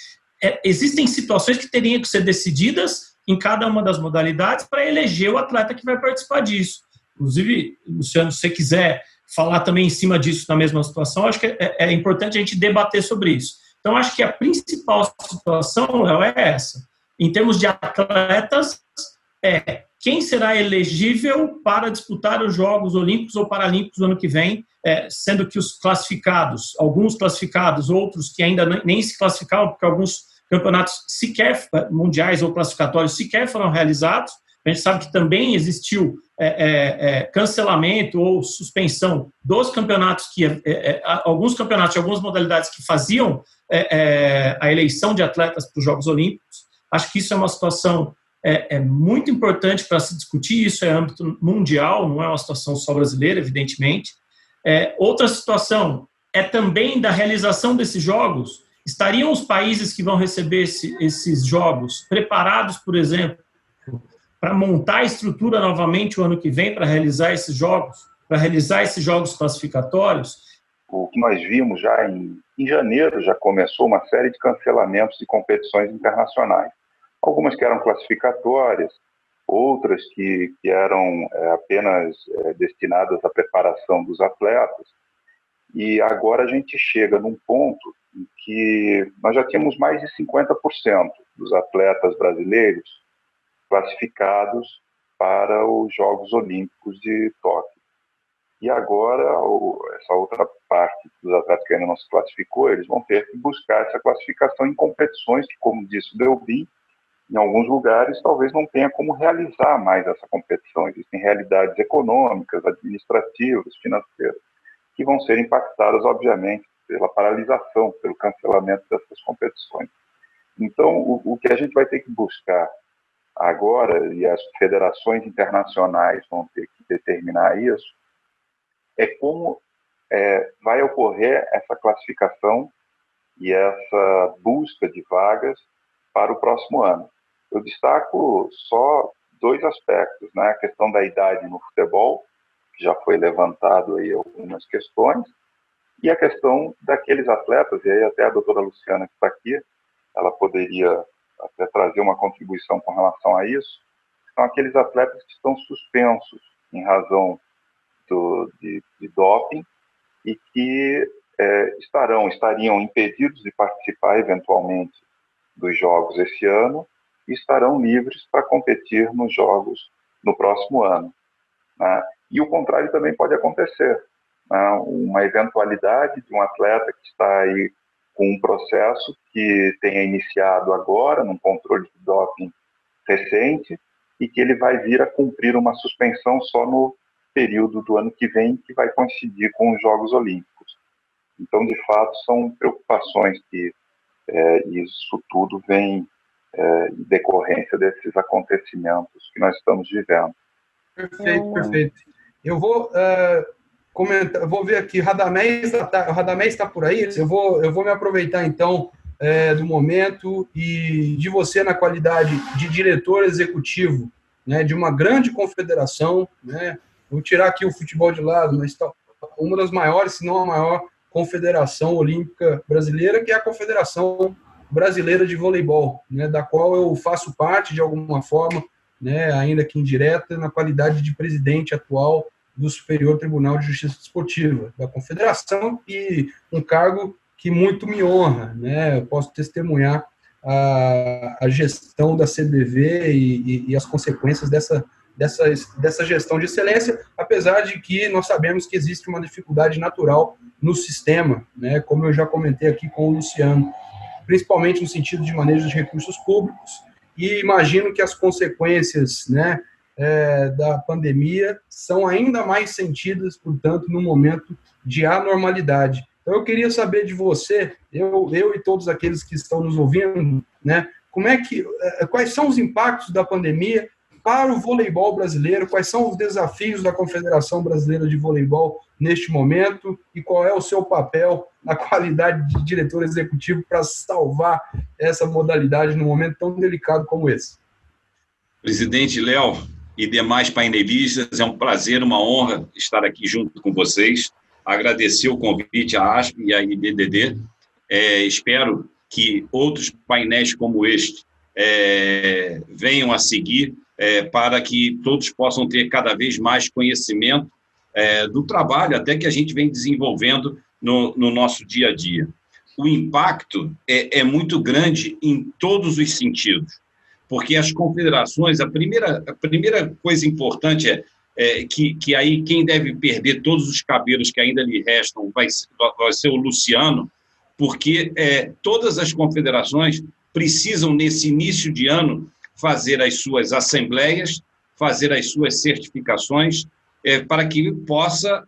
Existem situações que teriam que ser decididas em cada uma das modalidades para eleger o atleta que vai participar disso. Inclusive, Luciano, se você quiser falar também em cima disso na mesma situação, acho que é importante a gente debater sobre isso. Então, acho que a principal situação, Léo, é essa. Em termos de atletas, quem será elegível para disputar os Jogos Olímpicos ou Paralímpicos no ano que vem, sendo que os classificados, alguns classificados, outros que ainda nem se classificaram, porque alguns campeonatos sequer mundiais ou classificatórios sequer foram realizados. A gente sabe que também existiu cancelamento ou suspensão dos campeonatos, alguns campeonatos de algumas modalidades que faziam a eleição de atletas para os Jogos Olímpicos. Acho que isso é uma situação muito importante para se discutir, isso é âmbito mundial, não é uma situação só brasileira, evidentemente. Outra situação é também da realização desses jogos. Estariam os países que vão receber esses jogos preparados, por exemplo, para montar a estrutura novamente o ano que vem para realizar esses jogos classificatórios? O que nós vimos já em janeiro, já começou uma série de cancelamentos de competições internacionais. Algumas que eram classificatórias, outras que eram apenas destinadas à preparação dos atletas. E agora a gente chega num ponto em que nós já tínhamos mais de 50% dos atletas brasileiros classificados para os Jogos Olímpicos de Tóquio. E agora, essa outra parte dos atletas que ainda não se classificou, eles vão ter que buscar essa classificação em competições que, como disse o Delvin, em alguns lugares talvez não tenha como realizar mais essa competição. Existem realidades econômicas, administrativas, financeiras, que vão ser impactadas, obviamente, pela paralisação, pelo cancelamento dessas competições. Então, o que a gente vai ter que buscar agora, e as federações internacionais vão ter que determinar isso, é como vai ocorrer essa classificação e essa busca de vagas para o próximo ano. Eu destaco só 2 aspectos, né? A questão da idade no futebol, que já foi levantado aí algumas questões, e a questão daqueles atletas, e aí até a doutora Luciana que está aqui, ela poderia até trazer uma contribuição com relação a isso, são aqueles atletas que estão suspensos em razão de doping e que estariam impedidos de participar eventualmente dos Jogos esse ano e estarão livres para competir nos Jogos no próximo ano, né? E o contrário também pode acontecer, né? Uma eventualidade de um atleta que está aí com um processo que tenha iniciado agora, num controle de doping recente, e que ele vai vir a cumprir uma suspensão só no período do ano que vem, que vai coincidir com os Jogos Olímpicos. Então, de fato, são preocupações que isso tudo vem em decorrência desses acontecimentos que nós estamos vivendo. Perfeito, perfeito. Eu vou comentar, vou ver aqui, o Radamés está por aí, eu vou me aproveitar, então, do momento e de você na qualidade de diretor executivo, né, de uma grande confederação, né, vou tirar aqui o futebol de lado, mas uma das maiores, se não a maior, confederação olímpica brasileira, que é a Confederação Brasileira de Voleibol, né, da qual eu faço parte de alguma forma, né, ainda que indireta, na qualidade de presidente atual do Superior Tribunal de Justiça Desportiva da Confederação, e um cargo que muito me honra, né, eu posso testemunhar a gestão da CBV e as consequências dessa gestão de excelência, apesar de que nós sabemos que existe uma dificuldade natural no sistema, né, como eu já comentei aqui com o Luciano, principalmente no sentido de manejo de recursos públicos, e imagino que as consequências, né, da pandemia são ainda mais sentidas, portanto, no momento de anormalidade. Então, eu queria saber de você, eu e todos aqueles que estão nos ouvindo, né, quais são os impactos da pandemia para o voleibol brasileiro, quais são os desafios da Confederação Brasileira de Voleibol neste momento e qual é o seu papel na qualidade de diretor executivo para salvar essa modalidade num momento tão delicado como esse. Presidente Léo e demais painelistas, é um prazer, uma honra estar aqui junto com vocês. Agradecer o convite à ASP e à IBDD. Espero que outros painéis como este venham a seguir, para que todos possam ter cada vez mais conhecimento do trabalho até que a gente vem desenvolvendo no nosso dia a dia. O impacto é muito grande em todos os sentidos, porque as confederações, a primeira coisa importante que aí quem deve perder todos os cabelos que ainda lhe restam vai ser o Luciano, porque todas as confederações precisam, nesse início de ano, fazer as suas assembleias, fazer as suas certificações, para que ele possa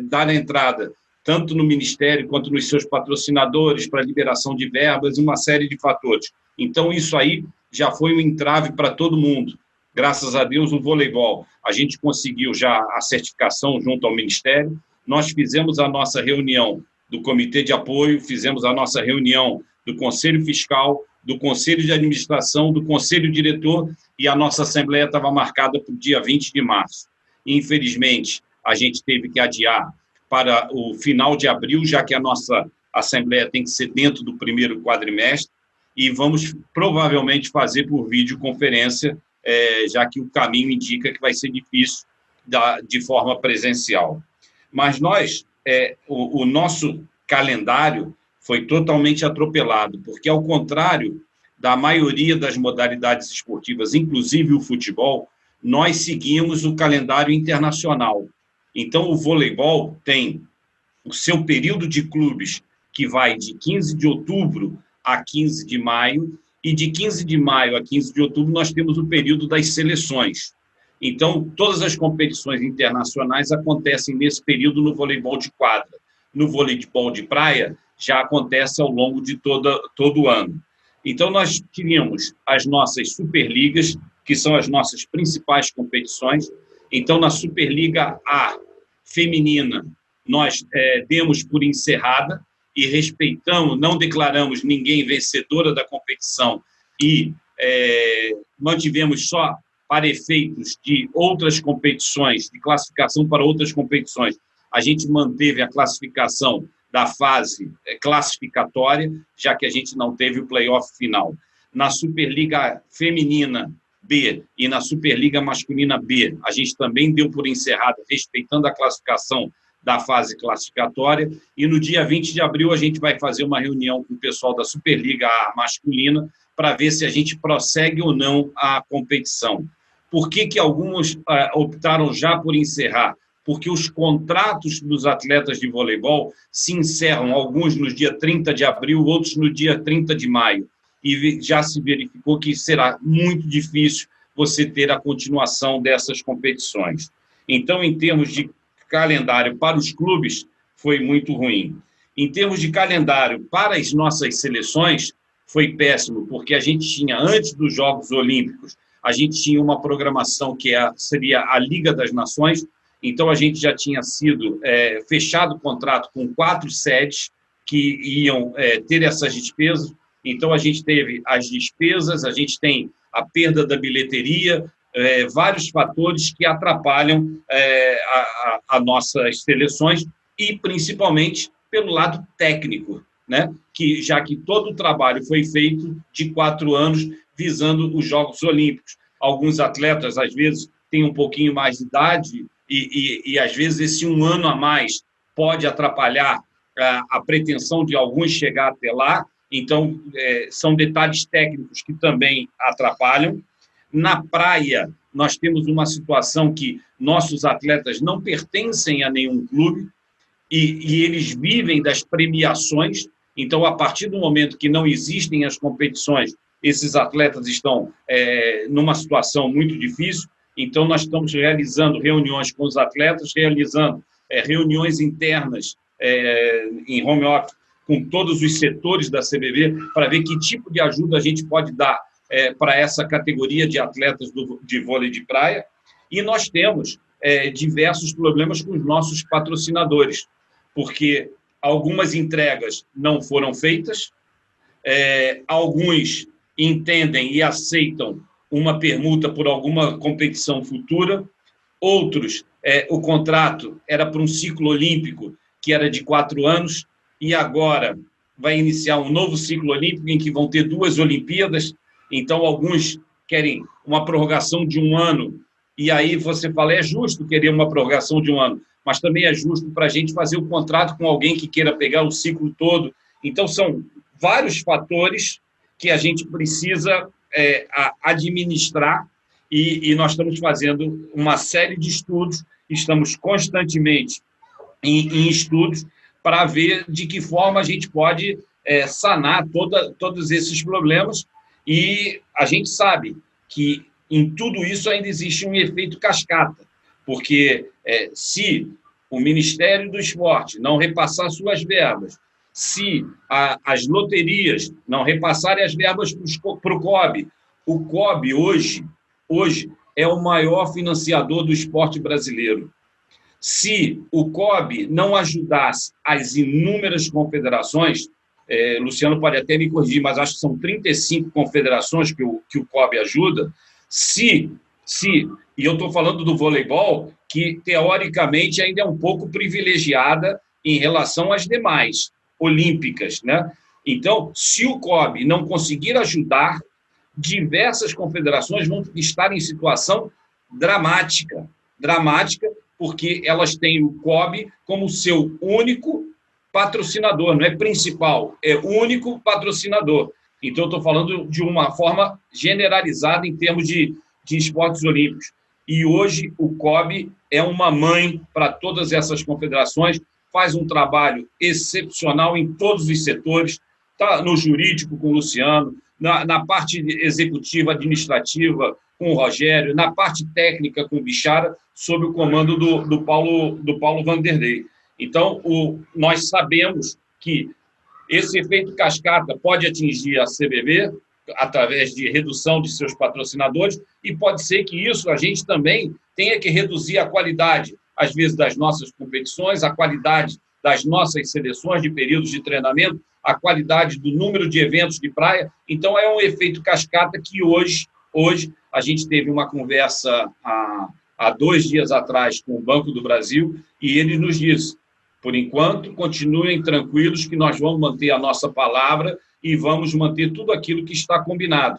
dar entrada, tanto no Ministério quanto nos seus patrocinadores, para liberação de verbas, uma série de fatores. Então, isso aí já foi um entrave para todo mundo. Graças a Deus, o voleibol, a gente conseguiu já a certificação junto ao Ministério, nós fizemos a nossa reunião do Comitê de Apoio, fizemos a nossa reunião do Conselho Fiscal, do Conselho de Administração, do Conselho Diretor, e a nossa Assembleia estava marcada para o dia 20 de março. Infelizmente, a gente teve que adiar para o final de abril, já que a nossa Assembleia tem que ser dentro do primeiro quadrimestre, e vamos provavelmente fazer por videoconferência, já que o caminho indica que vai ser difícil de forma presencial. Mas nós, o nosso calendário foi totalmente atropelado, porque, ao contrário da maioria das modalidades esportivas, inclusive o futebol, nós seguimos o calendário internacional. Então, o voleibol tem o seu período de clubes, que vai de 15 de outubro a 15 de maio, e de 15 de maio a 15 de outubro nós temos o período das seleções. Então, todas as competições internacionais acontecem nesse período no voleibol de quadra. No voleibol de praia, já acontece ao longo de todo o ano. Então, nós tínhamos as nossas Superligas, que são as nossas principais competições. Então, na Superliga A feminina, nós demos por encerrada e respeitamos, não declaramos ninguém vencedora da competição e mantivemos só para efeitos de outras competições, de classificação para outras competições. A gente manteve a classificação da fase classificatória, já que a gente não teve o play-off final. Na Superliga Feminina B e na Superliga Masculina B, a gente também deu por encerrada, respeitando a classificação da fase classificatória, e no dia 20 de abril a gente vai fazer uma reunião com o pessoal da Superliga A masculina para ver se a gente prossegue ou não a competição. Por que alguns optaram já por encerrar? Porque os contratos dos atletas de voleibol se encerram, alguns no dia 30 de abril, outros no dia 30 de maio, e já se verificou que será muito difícil você ter a continuação dessas competições. Então, em termos de calendário para os clubes, foi muito ruim. Em termos de calendário para as nossas seleções, foi péssimo, porque a gente tinha, antes dos Jogos Olímpicos, a gente tinha uma programação que seria a Liga das Nações. Então, a gente já tinha sido fechado o contrato com 4 sedes que iam ter essas despesas. Então, a gente teve as despesas, a gente tem a perda da bilheteria, vários fatores que atrapalham as nossas seleções e, principalmente, pelo lado técnico, né? Já que todo o trabalho foi feito de 4 anos visando os Jogos Olímpicos. Alguns atletas, às vezes, têm um pouquinho mais de idade e às vezes, esse 1 ano a mais pode atrapalhar a pretensão de alguns chegar até lá. Então, são detalhes técnicos que também atrapalham. Na praia, nós temos uma situação que nossos atletas não pertencem a nenhum clube e eles vivem das premiações. Então, a partir do momento que não existem as competições, esses atletas estão numa situação muito difícil. Então, nós estamos realizando reuniões com os atletas, realizando reuniões internas em home office com todos os setores da CBV para ver que tipo de ajuda a gente pode dar para essa categoria de atletas de vôlei de praia. E nós temos diversos problemas com os nossos patrocinadores, porque algumas entregas não foram feitas, alguns entendem e aceitam uma permuta por alguma competição futura, outros, o contrato era para um ciclo olímpico que era de 4 anos, e agora vai iniciar um novo ciclo olímpico em que vão ter 2 Olimpíadas. Então, alguns querem uma prorrogação de 1 ano, e aí você fala, é justo querer uma prorrogação de 1 ano, mas também é justo para a gente fazer o contrato com alguém que queira pegar o ciclo todo. Então, são vários fatores que a gente precisa administrar, e nós estamos fazendo uma série de estudos, estamos constantemente em estudos para ver de que forma a gente pode sanar todos esses problemas. E a gente sabe que em tudo isso ainda existe um efeito cascata, porque se o Ministério do Esporte não repassar suas verbas, se as loterias não repassarem as verbas para o COB, o COB hoje é o maior financiador do esporte brasileiro. Se o COB não ajudasse as inúmeras confederações, Luciano pode até me corrigir, mas acho que são 35 confederações que o COB ajuda, e eu estou falando do voleibol, que teoricamente ainda é um pouco privilegiada em relação às demais olímpicas, né? Então, se o COB não conseguir ajudar, diversas confederações vão estar em situação dramática, porque elas têm o COB como seu único patrocinador, não é principal, é único patrocinador. Então, eu estou falando de uma forma generalizada em termos de esportes olímpicos. E hoje o COB é uma mãe para todas essas confederações, faz um trabalho excepcional em todos os setores, está no jurídico com o Luciano, na parte executiva, administrativa com o Rogério, na parte técnica com o Bichara, sob o comando do Paulo Vanderlei. Então, nós sabemos que esse efeito cascata pode atingir a CBB através de redução de seus patrocinadores e pode ser que isso a gente também tenha que reduzir a qualidade, às vezes, das nossas competições, a qualidade das nossas seleções de períodos de treinamento, a qualidade do número de eventos de praia. Então, é um efeito cascata que hoje a gente teve uma conversa há 2 dias atrás com o Banco do Brasil e ele nos disse: por enquanto, continuem tranquilos que nós vamos manter a nossa palavra e vamos manter tudo aquilo que está combinado.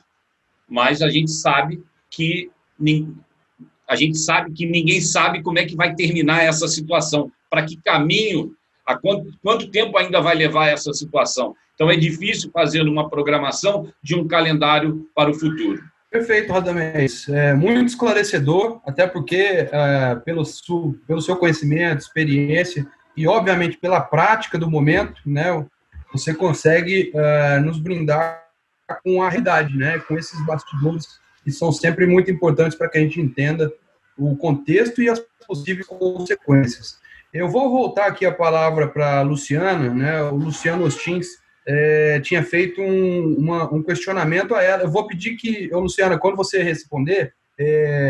Mas a gente sabe que ninguém sabe como é que vai terminar essa situação, para que caminho, quanto tempo ainda vai levar essa situação. Então, é difícil fazer uma programação de um calendário para o futuro. Perfeito, Radamés. Muito esclarecedor, até porque, pelo seu conhecimento, experiência e, obviamente, pela prática do momento, né, você consegue nos brindar com a realidade, né, com esses bastidores que são sempre muito importantes para que a gente entenda o contexto e as possíveis consequências. Eu vou voltar aqui a palavra para a Luciana, né, o Luciano Ostins tinha feito um questionamento a ela. Eu vou pedir que, Luciana, quando você responder,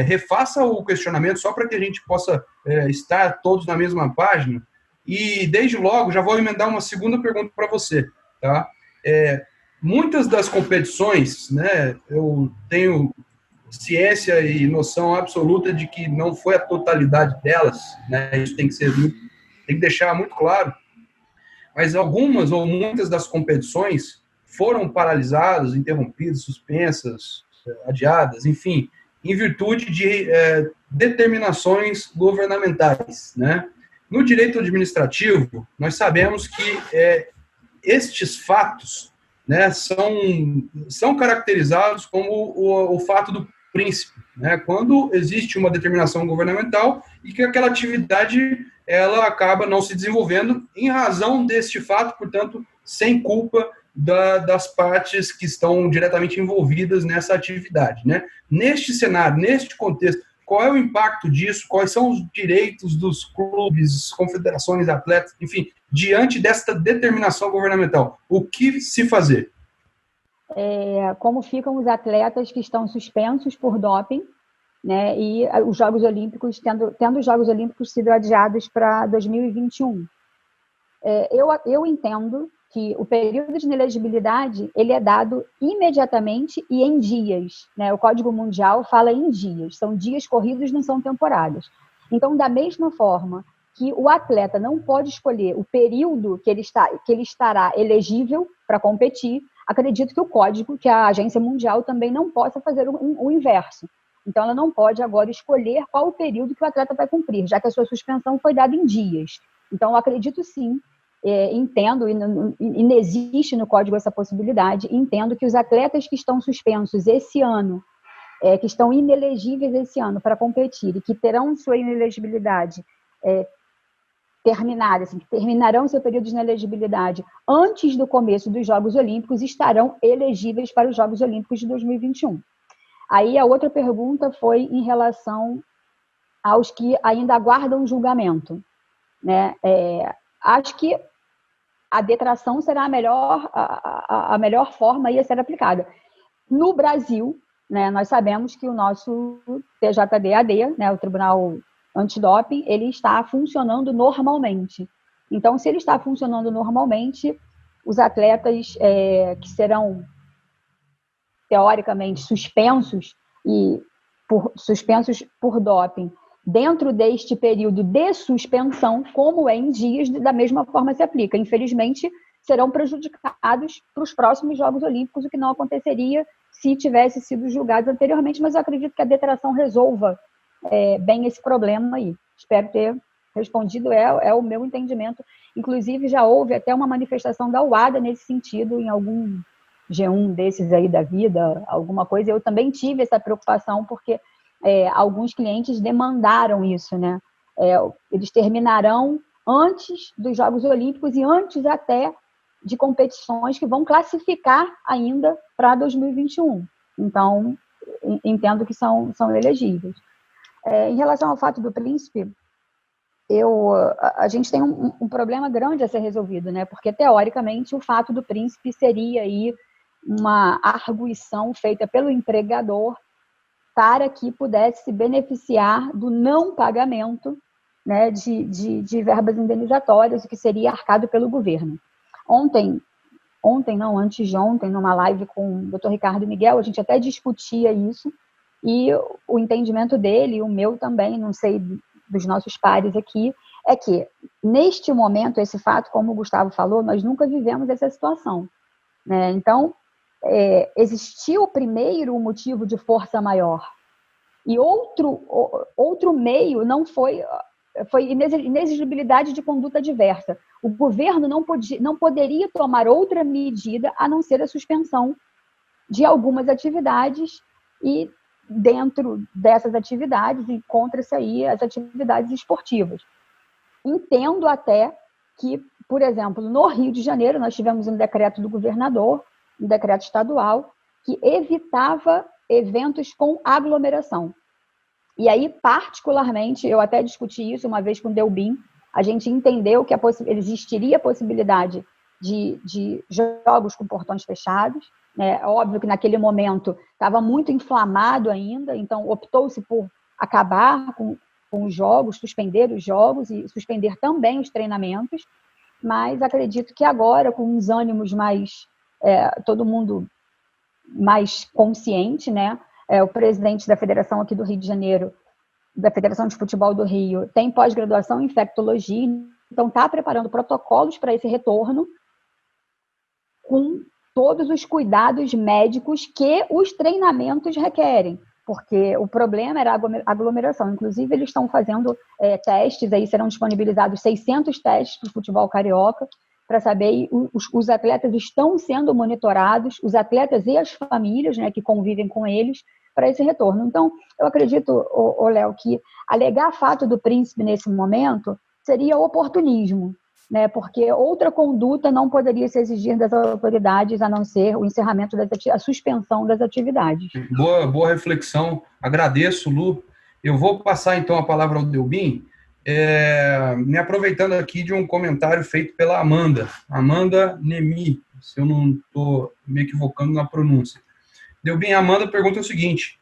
refaça o questionamento só para que a gente possa estar todos na mesma página. E, desde logo, já vou emendar uma segunda pergunta para você. Tá? Muitas das competições, né, eu tenho ciência e noção absoluta de que não foi a totalidade delas, né, isso tem que deixar muito claro, mas algumas ou muitas das competições foram paralisadas, interrompidas, suspensas, adiadas, enfim, em virtude de determinações governamentais, né? No direito administrativo, nós sabemos que estes fatos, né, são caracterizados como o fato do príncipe, né, quando existe uma determinação governamental e que aquela atividade ela acaba não se desenvolvendo em razão deste fato, portanto, sem culpa das partes que estão diretamente envolvidas nessa atividade, né? Neste cenário, neste contexto, qual é o impacto disso? Quais são os direitos dos clubes, confederações, atletas, enfim, diante desta determinação governamental? O que se fazer? Como ficam os atletas que estão suspensos por doping, né, e os Jogos Olímpicos, tendo os Jogos Olímpicos sido adiados para 2021. Eu entendo que o período de inelegibilidade ele é dado imediatamente e em dias, né? O Código Mundial fala em dias, são dias corridos, não são temporadas. Então, da mesma forma que o atleta não pode escolher o período que ele estará elegível para competir, acredito que o Código, que a Agência Mundial também não possa fazer o inverso. Então, ela não pode agora escolher qual o período que o atleta vai cumprir, já que a sua suspensão foi dada em dias. Então, eu acredito sim, entendo, e não existe no Código essa possibilidade, entendo que os atletas que estão suspensos esse ano, que estão inelegíveis esse ano para competir e que terão sua inelegibilidade terminada, assim, que terminarão seu período de inelegibilidade antes do começo dos Jogos Olímpicos, estarão elegíveis para os Jogos Olímpicos de 2021. Aí a outra pergunta foi em relação aos que ainda aguardam julgamento, né? Acho que a detração será a melhor forma a ser aplicada. No Brasil, né, nós sabemos que o nosso TJD-AD, né, o Tribunal Antidoping, ele está funcionando normalmente. Então, se ele está funcionando normalmente, os atletas que serão teoricamente suspensos por doping dentro deste período de suspensão, como em dias, da mesma forma se aplica. Infelizmente, serão prejudicados para os próximos Jogos Olímpicos, o que não aconteceria se tivesse sido julgados anteriormente, mas eu acredito que a detração resolva bem esse problema aí. Espero ter respondido é o meu entendimento. Inclusive, já houve até uma manifestação da UADA nesse sentido, em algum G1 desses aí da vida, alguma coisa. Eu também tive essa preocupação, porque alguns clientes demandaram isso, né? Eles terminarão antes dos Jogos Olímpicos e antes até de competições que vão classificar ainda para 2021. Então, entendo que são elegíveis. Em relação ao fato do príncipe, a gente tem um problema grande a ser resolvido, né? Porque, teoricamente, o fato do príncipe seria aí uma arguição feita pelo empregador para que pudesse se beneficiar do não pagamento, né, de verbas indenizatórias, o que seria arcado pelo governo. Antes de ontem, numa live com o Dr. Ricardo Miguel, a gente até discutia isso, e o entendimento dele, e o meu também, não sei dos nossos pares aqui, é que, neste momento, esse fato, como o Gustavo falou, nós nunca vivemos essa situação, né? Então, existiu primeiro o motivo de força maior, e outro meio não foi inexigibilidade de conduta diversa. O governo não poderia tomar outra medida a não ser a suspensão de algumas atividades, e dentro dessas atividades encontra-se aí as atividades esportivas. Entendo até que, por exemplo, no Rio de Janeiro, nós tivemos um decreto do governador, um decreto estadual, que evitava eventos com aglomeração. E aí, particularmente, eu até discuti isso uma vez com o Delbin, a gente entendeu que existiria a possibilidade de jogos com portões fechados, né? Óbvio que naquele momento estava muito inflamado ainda, então optou-se por acabar com os jogos, suspender os jogos e suspender também os treinamentos, mas acredito que agora, com os ânimos mais, todo mundo mais consciente, né? O presidente da Federação aqui do Rio de Janeiro, da Federação de Futebol do Rio, tem pós-graduação em infectologia, então está preparando protocolos para esse retorno, com todos os cuidados médicos que os treinamentos requerem, porque o problema era a aglomeração. Inclusive, eles estão fazendo testes, aí serão disponibilizados 600 testes para o futebol carioca, para saber, os atletas estão sendo monitorados, os atletas e as famílias, né, que convivem com eles, para esse retorno. Então, eu acredito, Léo, que alegar fato do príncipe nesse momento seria oportunismo, né, porque outra conduta não poderia se exigir das autoridades, a não ser o encerramento, a suspensão das atividades. Boa reflexão, agradeço, Lu. Eu vou passar, então, a palavra ao Delbin, me aproveitando aqui de um comentário feito pela Amanda Nemi, se eu não estou me equivocando na pronúncia. Delbin, a Amanda pergunta o seguinte: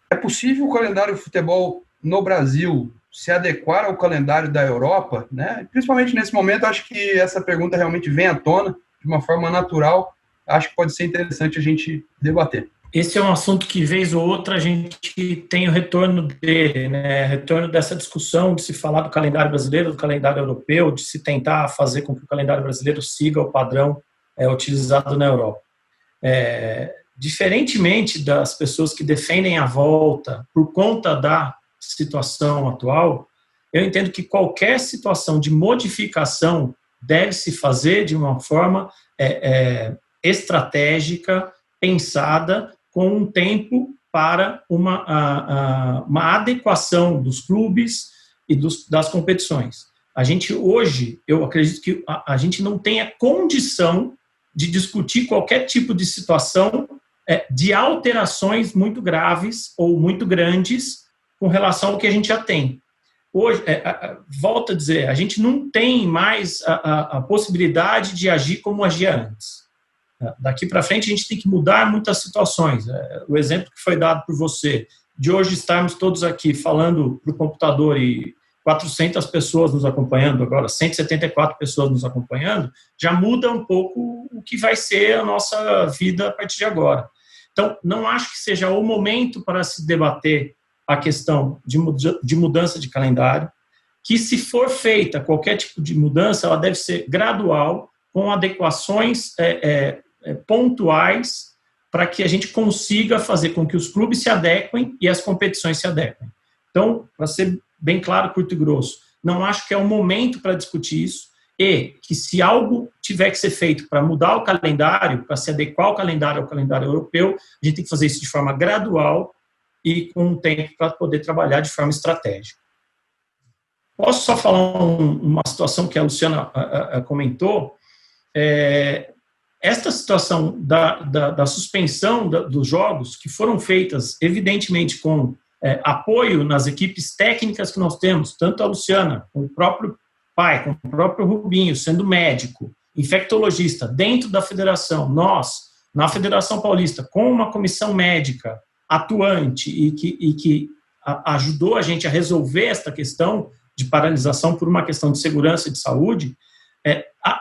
é possível o calendário de futebol no Brasil se adequar ao calendário da Europa? Né? Principalmente nesse momento, acho que essa pergunta realmente vem à tona de uma forma natural. Acho que pode ser interessante a gente debater. Esse é um assunto que, vez ou outra, a gente tem o retorno dele, né? Retorno dessa discussão de se falar do calendário brasileiro, do calendário europeu, de se tentar fazer com que o calendário brasileiro siga o padrão utilizado na Europa. Diferentemente das pessoas que defendem a volta por conta da situação atual, eu entendo que qualquer situação de modificação deve se fazer de uma forma estratégica, pensada, com um tempo para uma adequação dos clubes e das competições. A gente hoje, eu acredito que a gente não tem a condição de discutir qualquer tipo de situação de alterações muito graves ou muito grandes com relação ao que a gente já tem. Hoje, volto a dizer, a gente não tem mais a possibilidade de agir como agia antes. Daqui para frente, a gente tem que mudar muitas situações. O exemplo que foi dado por você, de hoje estarmos todos aqui falando para o computador e 400 pessoas nos acompanhando, agora 174 pessoas nos acompanhando, já muda um pouco o que vai ser a nossa vida a partir de agora. Então, não acho que seja o momento para se debater a questão de mudança de calendário, que se for feita qualquer tipo de mudança, ela deve ser gradual, com adequações pontuais, para que a gente consiga fazer com que os clubes se adequem e as competições se adequem. Então, para ser bem claro, curto e grosso, não acho que é o momento para discutir isso, e que se algo tiver que ser feito para mudar o calendário, para se adequar o calendário ao calendário europeu, a gente tem que fazer isso de forma gradual e com um tempo para poder trabalhar de forma estratégica. Posso só falar uma situação que a Luciana comentou? Esta situação da suspensão dos jogos, que foram feitas, evidentemente, com apoio nas equipes técnicas que nós temos, tanto a Luciana, com o próprio pai, com o próprio Rubinho, sendo médico, infectologista, dentro da federação, nós, na Federação Paulista, com uma comissão médica atuante e que ajudou a gente a resolver esta questão de paralisação por uma questão de segurança e de saúde,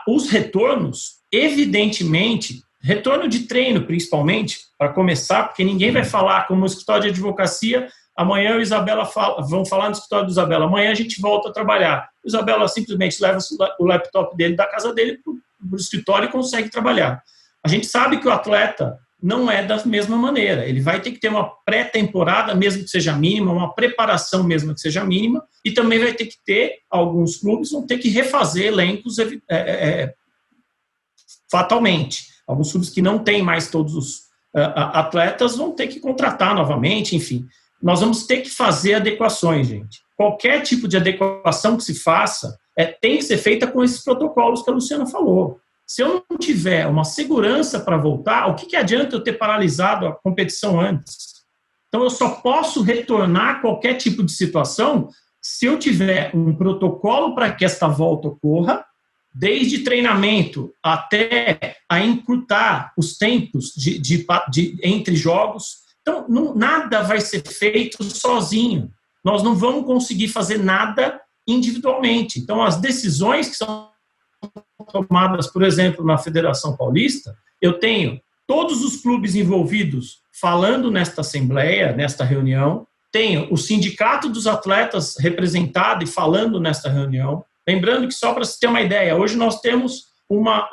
os retornos, evidentemente, retorno de treino, principalmente, para começar, porque ninguém vai falar como o escritório de advocacia, amanhã eu e Isabela vão falar no escritório do Isabela, amanhã a gente volta a trabalhar. O Isabela simplesmente leva o laptop dele da casa dele para o escritório e consegue trabalhar. A gente sabe que o atleta não é da mesma maneira. Ele vai ter que ter uma pré-temporada, mesmo que seja mínima, uma preparação mesmo que seja mínima, e também vai ter que ter, alguns clubes vão ter que refazer elencos fatalmente. Alguns clubes que não têm mais todos os atletas vão ter que contratar novamente, enfim. Nós vamos ter que fazer adequações, gente. Qualquer tipo de adequação que se faça tem que ser feita com esses protocolos que a Luciana falou. Se eu não tiver uma segurança para voltar, o que adianta eu ter paralisado a competição antes? Então, eu só posso retornar a qualquer tipo de situação se eu tiver um protocolo para que esta volta ocorra, desde treinamento até a encurtar os tempos entre jogos. Então, nada vai ser feito sozinho. Nós não vamos conseguir fazer nada individualmente. Então, as decisões que são tomadas, por exemplo, na Federação Paulista, eu tenho todos os clubes envolvidos falando nesta assembleia, nesta reunião, tenho o sindicato dos atletas representado e falando nesta reunião. Lembrando que, só para se ter uma ideia, hoje nós temos uma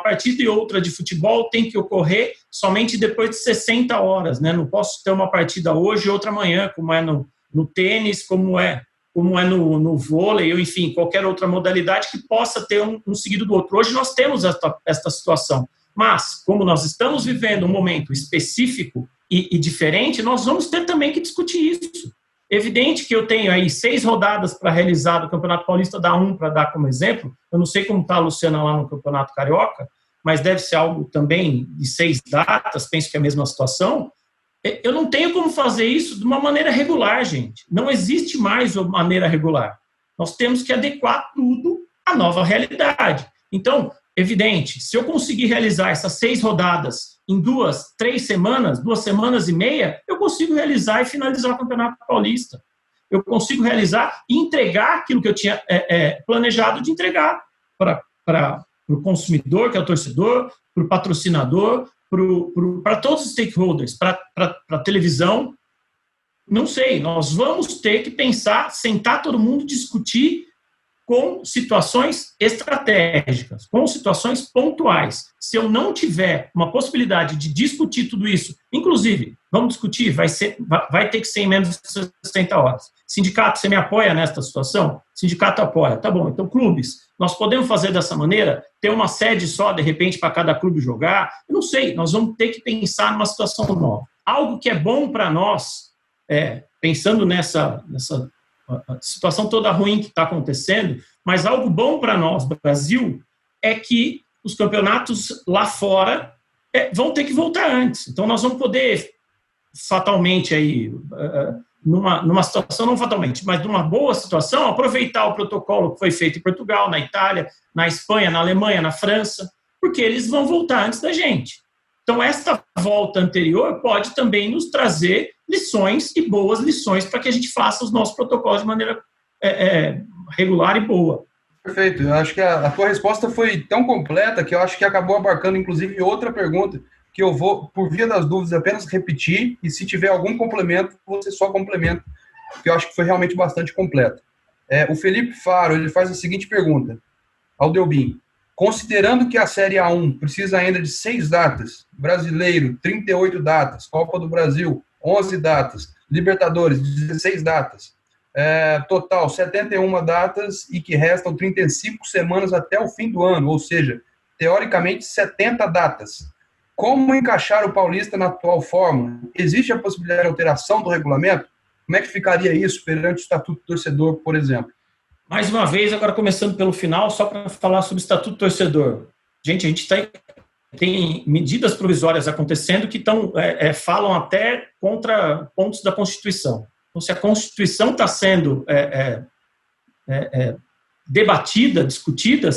partida e outra de futebol tem que ocorrer somente depois de 60 horas, né? Não posso ter uma partida hoje e outra amanhã, como é no tênis, como é no vôlei, ou enfim, qualquer outra modalidade que possa ter um seguido do outro. Hoje nós temos esta situação, mas como nós estamos vivendo um momento específico e diferente, nós vamos ter também que discutir isso. Evidente que eu tenho aí 6 rodadas para realizar do Campeonato Paulista, dá 1 para dar como exemplo. Eu não sei como está a Luciana lá no Campeonato Carioca, mas deve ser algo também de 6 datas, penso que é a mesma situação. Eu não tenho como fazer isso de uma maneira regular, gente. Não existe mais uma maneira regular. Nós temos que adequar tudo à nova realidade. Então, evidente, se eu conseguir realizar essas 6 rodadas em 2, 3 semanas, 2 semanas e meia, eu consigo realizar e finalizar o Campeonato Paulista. Eu consigo realizar e entregar aquilo que eu tinha planejado de entregar para o consumidor, que é o torcedor, para o patrocinador, para todos os stakeholders, para a televisão. Não sei, nós vamos ter que pensar, sentar todo mundo, discutir com situações estratégicas, com situações pontuais. Se eu não tiver uma possibilidade de discutir tudo isso, inclusive, vamos discutir, vai ter que ser em menos de 60 horas. Sindicato, você me apoia nesta situação? Sindicato apoia. Tá bom, então clubes, nós podemos fazer dessa maneira? Ter uma sede só, de repente, para cada clube jogar? Eu não sei, nós vamos ter que pensar numa situação nova. Algo que é bom para nós, pensando nessa a situação toda ruim que está acontecendo, mas algo bom para nós, Brasil, é que os campeonatos lá fora vão ter que voltar antes. Então, nós vamos poder, fatalmente, aí, numa situação, não fatalmente, mas numa boa situação, aproveitar o protocolo que foi feito em Portugal, na Itália, na Espanha, na Alemanha, na França, porque eles vão voltar antes da gente. Então, esta volta anterior pode também nos trazer lições e boas lições para que a gente faça os nossos protocolos de maneira regular e boa. Perfeito. Eu acho que a tua resposta foi tão completa que eu acho que acabou abarcando, inclusive, outra pergunta que eu vou, por via das dúvidas, apenas repetir, e se tiver algum complemento, você só complementa, porque eu acho que foi realmente bastante completo. O Felipe Faro, ele faz a seguinte pergunta ao Delbin. Considerando que a Série A1 precisa ainda de 6 datas, Brasileiro, 38 datas, Copa do Brasil, 11 datas, Libertadores, 16 datas, total 71 datas e que restam 35 semanas até o fim do ano, ou seja, teoricamente 70 datas. Como encaixar o Paulista na atual forma? Existe a possibilidade de alteração do regulamento? Como é que ficaria isso perante o Estatuto do Torcedor, por exemplo? Mais uma vez, agora começando pelo final, só para falar sobre o Estatuto do Torcedor. Gente, a gente tem medidas provisórias acontecendo que falam até contra pontos da Constituição. Então, se a Constituição está sendo debatida, discutida,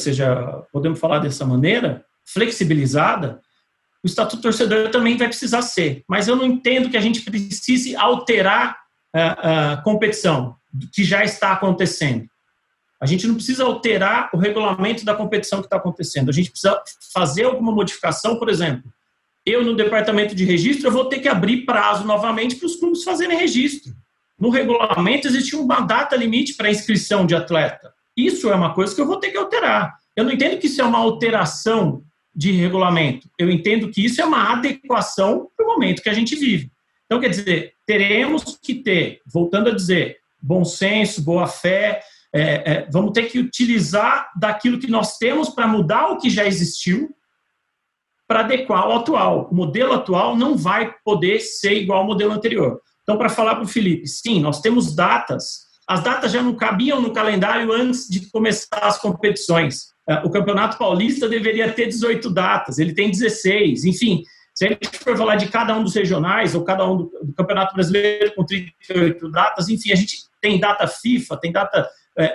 podemos falar dessa maneira, flexibilizada, o Estatuto do Torcedor também vai precisar ser. Mas eu não entendo que a gente precise alterar a competição que já está acontecendo. A gente não precisa alterar o regulamento da competição que está acontecendo. A gente precisa fazer alguma modificação, por exemplo. Eu, no departamento de registro, eu vou ter que abrir prazo novamente para os clubes fazerem registro. No regulamento existe uma data limite para inscrição de atleta. Isso é uma coisa que eu vou ter que alterar. Eu não entendo que isso é uma alteração de regulamento. Eu entendo que isso é uma adequação para o momento que a gente vive. Então, quer dizer, teremos que ter, voltando a dizer, bom senso, boa fé, vamos ter que utilizar daquilo que nós temos para mudar o que já existiu para adequar ao atual. O modelo atual não vai poder ser igual ao modelo anterior. Então, para falar para o Felipe, sim, nós temos datas. As datas já não cabiam no calendário antes de começar as competições. O Campeonato Paulista deveria ter 18 datas, ele tem 16. Enfim, se a gente for falar de cada um dos regionais ou cada um do Campeonato Brasileiro com 38 datas, enfim, a gente tem data FIFA, tem data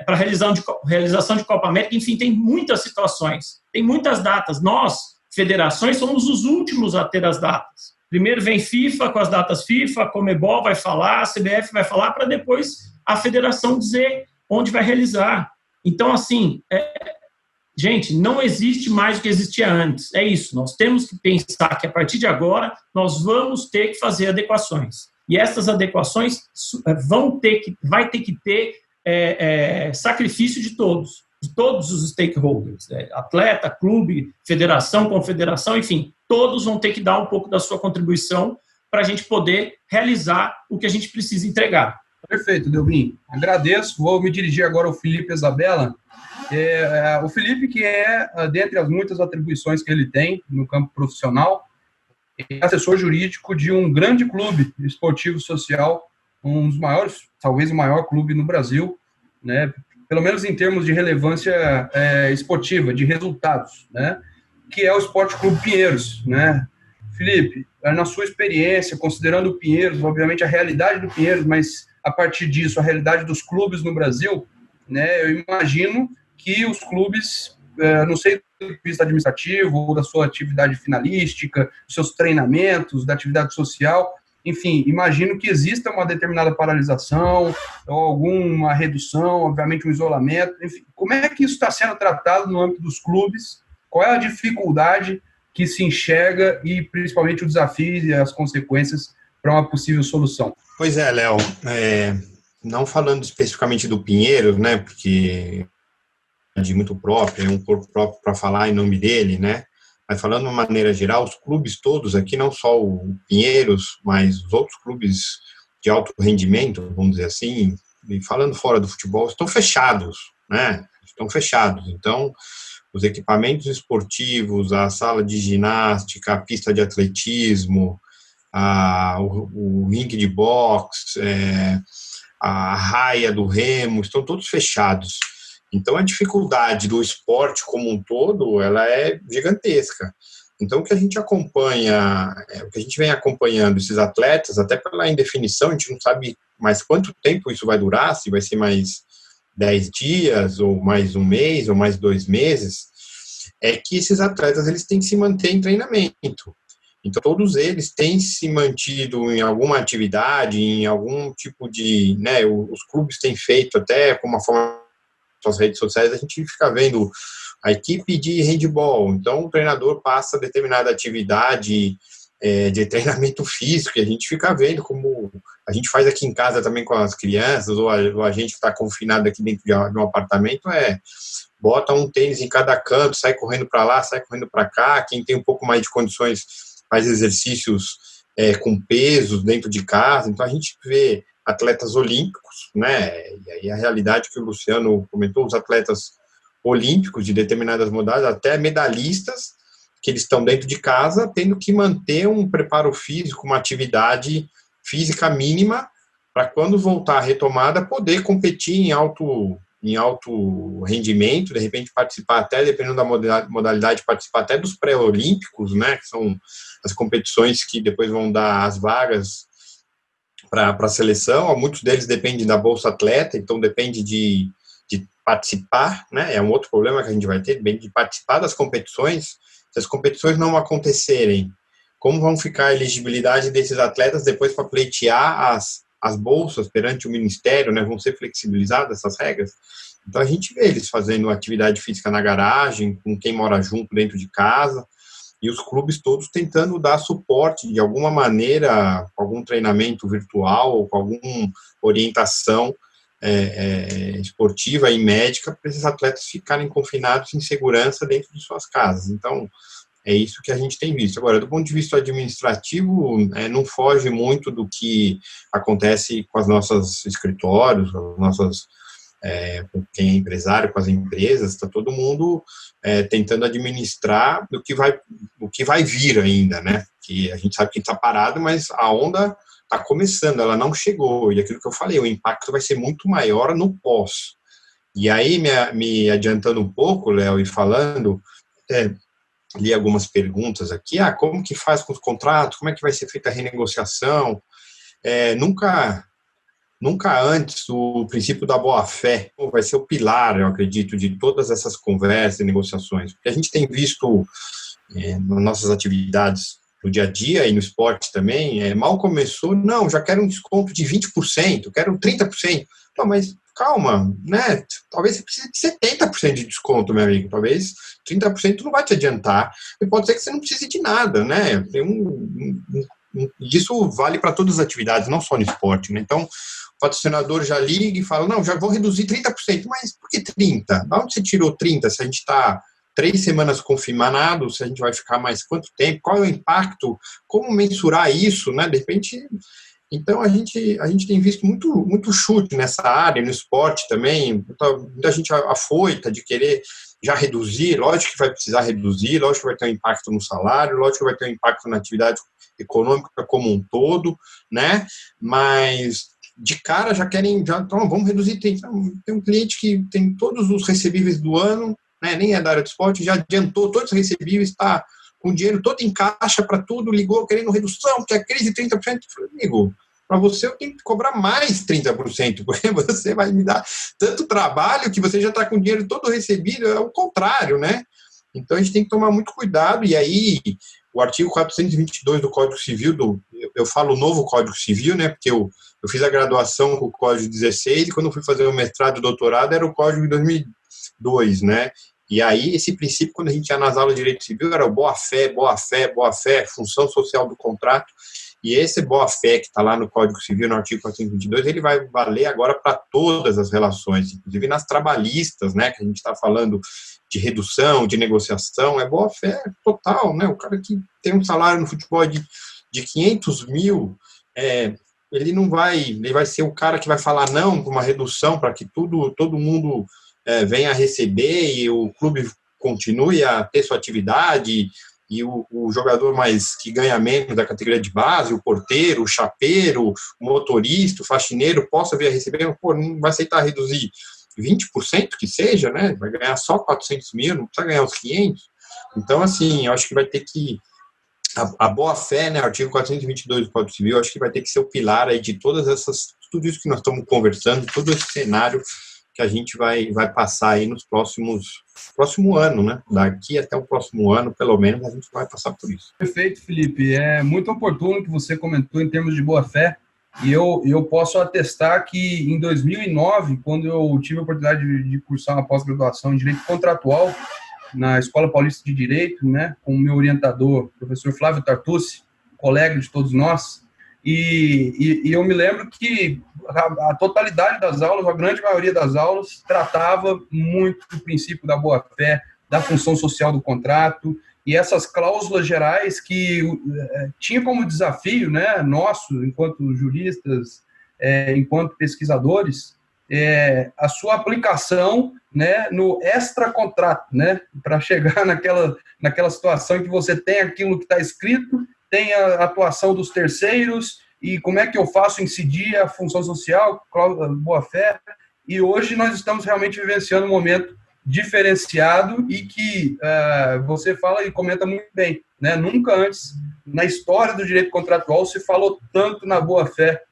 para realização de Copa América, enfim, tem muitas situações, tem muitas datas. Nós, federações, somos os últimos a ter as datas. Primeiro vem FIFA com as datas FIFA, a Conmebol vai falar, a CBF vai falar, para depois a federação dizer onde vai realizar. Então, assim, gente, não existe mais o que existia antes. É isso, nós temos que pensar que a partir de agora nós vamos ter que fazer adequações. E essas adequações vai ter que ter sacrifício de todos os stakeholders, atleta, clube, federação, confederação, enfim, todos vão ter que dar um pouco da sua contribuição para a gente poder realizar o que a gente precisa entregar. Perfeito, Delvin. Agradeço. Vou me dirigir agora ao Felipe Isabella. O Felipe, que dentre as muitas atribuições que ele tem no campo profissional, é assessor jurídico de um grande clube esportivo social, um dos maiores, talvez o maior clube no Brasil, né? Pelo menos em termos de relevância esportiva, de resultados, né? Que é o Esporte Clube Pinheiros, né? Felipe, na sua experiência, considerando o Pinheiros, obviamente a realidade do Pinheiros, mas a partir disso, a realidade dos clubes no Brasil, né? Eu imagino que os clubes, não sei do ponto de vista administrativo, ou da sua atividade finalística, dos seus treinamentos, da atividade social, enfim, imagino que exista uma determinada paralisação, ou alguma redução, obviamente um isolamento, enfim, como é que isso está sendo tratado no âmbito dos clubes? Qual é a dificuldade que se enxerga e principalmente o desafio e as consequências para uma possível solução? Pois é, Léo, não falando especificamente do Pinheiros, né, porque é de muito próprio, é um corpo próprio para falar em nome dele, né, mas falando de uma maneira geral, os clubes todos aqui, não só o Pinheiros, mas os outros clubes de alto rendimento, vamos dizer assim, e falando fora do futebol, estão fechados, né, estão fechados. Então, os equipamentos esportivos, a sala de ginástica, a pista de atletismo, o ringue de boxe, a raia do remo, estão todos fechados. Então, a dificuldade do esporte como um todo, ela é gigantesca. Então, o que a gente acompanha, o que a gente vem acompanhando esses atletas, até pela indefinição, a gente não sabe mais quanto tempo isso vai durar, se vai ser mais 10 dias, ou mais um mês, ou mais 2 meses, é que esses atletas eles têm que se manter em treinamento. Então, todos eles têm se mantido em alguma atividade, em algum tipo de... né, os clubes têm feito até com uma forma nas redes sociais, a gente fica vendo a equipe de handball, então o treinador passa determinada atividade de treinamento físico, e a gente fica vendo como a gente faz aqui em casa também com as crianças, ou a gente que está confinado aqui dentro de um apartamento, bota um tênis em cada canto, sai correndo para lá, sai correndo para cá, quem tem um pouco mais de condições faz exercícios com pesos dentro de casa. Então a gente vê atletas olímpicos, né? E aí a realidade que o Luciano comentou, os atletas olímpicos de determinadas modalidades, até medalhistas, que eles estão dentro de casa, tendo que manter um preparo físico, uma atividade física mínima, para quando voltar a retomada, poder competir em alto rendimento, de repente participar até, dependendo da modalidade, participar até dos pré-olímpicos, né, que são as competições que depois vão dar as vagas para a seleção. Muitos deles dependem da Bolsa Atleta, então depende de participar, né, é um outro problema que a gente vai ter, depende de participar das competições. Se as competições não acontecerem, como vão ficar a elegibilidade desses atletas depois para pleitear as bolsas perante o Ministério, né, vão ser flexibilizadas essas regras? Então a gente vê eles fazendo atividade física na garagem, com quem mora junto dentro de casa, e os clubes todos tentando dar suporte de alguma maneira, com algum treinamento virtual, com alguma orientação esportiva e médica para esses atletas ficarem confinados em segurança dentro de suas casas. Então, é isso que a gente tem visto. Agora, do ponto de vista administrativo, não foge muito do que acontece com os nossos escritórios, com quem é empresário, com as empresas. Está todo mundo tentando administrar o que vai vir ainda, né? Que a gente sabe que está parado, mas a onda está começando, ela não chegou. E aquilo que eu falei, o impacto vai ser muito maior no pós. E aí, me adiantando um pouco, Léo, e falando... li algumas perguntas aqui, como que faz com os contratos, como é que vai ser feita a renegociação, nunca antes o princípio da boa-fé vai ser o pilar, eu acredito, de todas essas conversas e negociações, porque a gente tem visto nas nossas atividades no dia a dia e no esporte também, mal começou, não, já quero um desconto de 20%, quero 30%, não, mas calma, né? Talvez você precise de 70% de desconto, meu amigo. Talvez 30% não vai te adiantar. E pode ser que você não precise de nada, né? Isso vale para todas as atividades, não só no esporte, né? Então, o patrocinador já liga e fala, não, já vou reduzir 30%. Mas por que 30%? Da onde você tirou 30%? Se a gente está 3 semanas confinado, se a gente vai ficar mais quanto tempo? Qual é o impacto? Como mensurar isso, né? De repente... Então, a gente tem visto muito chute nessa área, no esporte também, muita gente afoita de querer já reduzir, lógico que vai precisar reduzir, lógico que vai ter um impacto no salário, lógico que vai ter um impacto na atividade econômica como um todo, né? Mas de cara então vamos reduzir. Tem um cliente que tem todos os recebíveis do ano, né? Nem é da área do esporte, já adiantou todos os recebíveis, está com o dinheiro todo em caixa para tudo, ligou querendo redução, porque a crise 30%. Eu falei, amigo, para você eu tenho que cobrar mais 30%, porque você vai me dar tanto trabalho que você já está com o dinheiro todo recebido, é o contrário, né? Então a gente tem que tomar muito cuidado, e aí o artigo 422 do Código Civil, eu falo o novo Código Civil, né? Porque eu fiz a graduação com o Código 16, e quando eu fui fazer o mestrado e doutorado era o Código de 2002, né? E aí, esse princípio, quando a gente ia nas aulas de direito civil, era o boa-fé, função social do contrato. E esse boa-fé que está lá no Código Civil, no artigo 422, ele vai valer agora para todas as relações, inclusive nas trabalhistas, né, que a gente está falando de redução, de negociação, é boa-fé total, né? O cara que tem um salário no futebol de 500 mil, ele vai ser o cara que vai falar não para uma redução, para que todo mundo... venha a receber e o clube continue a ter sua atividade, e o jogador que ganha menos da categoria de base, o porteiro, o chapeiro, o motorista, o faxineiro, possa vir a receber, não vai aceitar reduzir 20% que seja, né? Vai ganhar só 400 mil, não precisa ganhar os 500. Então, assim, eu acho que vai ter que... A boa-fé, né, artigo 422 do Código Civil, eu acho que vai ter que ser o pilar aí de todas tudo isso que nós estamos conversando, todo esse cenário que a gente vai passar aí nos próximo ano, né? Daqui até o próximo ano, pelo menos, a gente vai passar por isso. Perfeito, Felipe. É muito oportuno que você comentou em termos de boa-fé, e eu posso atestar que em 2009, quando eu tive a oportunidade de cursar uma pós-graduação em Direito Contratual na Escola Paulista de Direito, né, com o meu orientador, professor Flávio Tartucci, colega de todos nós, e eu me lembro que a totalidade das aulas, a grande maioria das aulas, tratava muito do princípio da boa-fé, da função social do contrato, e essas cláusulas gerais que tinha como desafio, né, nosso, enquanto juristas enquanto pesquisadores, a sua aplicação, né, no extracontrato, né, para chegar naquela situação em que você tem aquilo que está escrito, tem a atuação dos terceiros, e como é que eu faço incidir a função social, boa-fé. E hoje nós estamos realmente vivenciando um momento diferenciado e que você fala e comenta muito bem, né? Nunca antes, na história do direito contratual, se falou tanto na boa-fé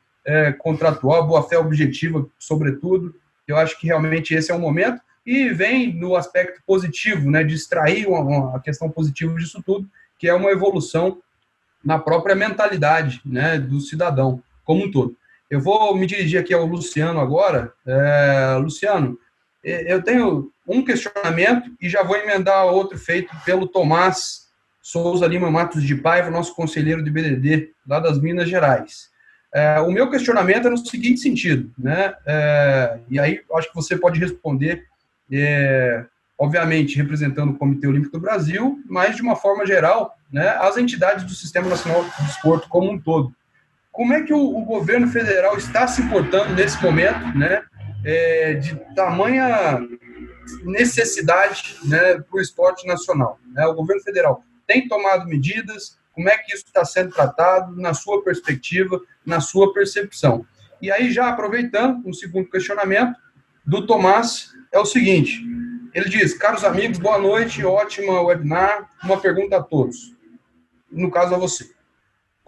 contratual, boa-fé objetiva, sobretudo. Eu acho que realmente esse é um momento, e vem no aspecto positivo, né, de extrair a questão positiva disso tudo, que é uma evolução na própria mentalidade, né, do cidadão como um todo. Eu vou me dirigir aqui ao Luciano agora. Luciano, eu tenho um questionamento e já vou emendar outro feito pelo Tomás Souza Lima Matos de Paiva, nosso conselheiro de BDD, lá das Minas Gerais. O meu questionamento é no seguinte sentido, né? E aí acho que você pode responder, obviamente representando o Comitê Olímpico do Brasil, mas de uma forma geral, né, as entidades do Sistema Nacional de Desporto como um todo. Como é que o governo federal está se portando nesse momento, né, de tamanha necessidade, né, para o esporte nacional, né? O governo federal tem tomado medidas? Como é que isso está sendo tratado na sua perspectiva, na sua percepção? E aí, já aproveitando, um segundo questionamento do Tomás é o seguinte, ele diz: caros amigos, boa noite, ótima webinar, uma pergunta a todos, no caso a você.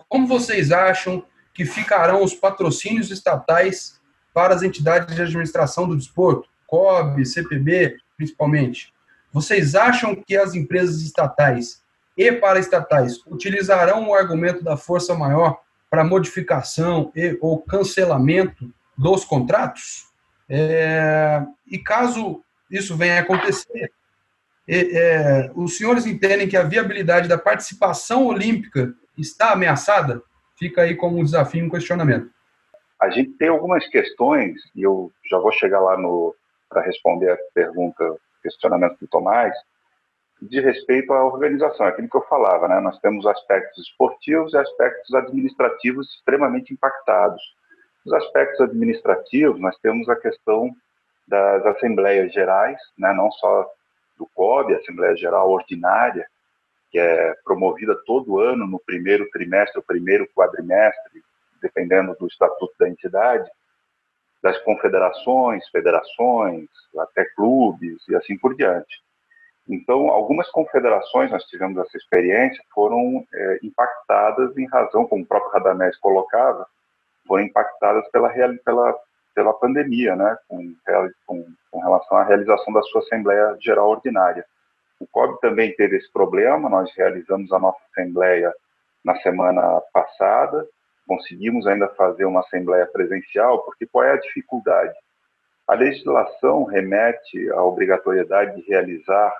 Como vocês acham que ficarão os patrocínios estatais para as entidades de administração do desporto, COB, CPB, principalmente? Vocês acham que as empresas estatais e paraestatais utilizarão o argumento da força maior para modificação ou cancelamento dos contratos? E caso isso venha a acontecer, os senhores entendem que a viabilidade da participação olímpica está ameaçada? Fica aí como um desafio e um questionamento. A gente tem algumas questões, e eu já vou chegar lá para responder a pergunta, questionamento do Tomás, de respeito à organização, aquilo que eu falava, né? Nós temos aspectos esportivos e aspectos administrativos extremamente impactados. Nos aspectos administrativos, nós temos a questão das assembleias gerais, né? Não só do COB, a Assembleia Geral Ordinária, que é promovida todo ano no primeiro trimestre ou primeiro quadrimestre, dependendo do estatuto da entidade, das confederações, federações, até clubes e assim por diante. Então, algumas confederações, nós tivemos essa experiência, foram impactadas em razão, como o próprio Radamés colocava, foram impactadas pela pandemia, né, com relação à realização da sua Assembleia Geral Ordinária. O COB também teve esse problema, nós realizamos a nossa Assembleia na semana passada, conseguimos ainda fazer uma Assembleia presencial, porque qual é a dificuldade? A legislação remete à obrigatoriedade de realizar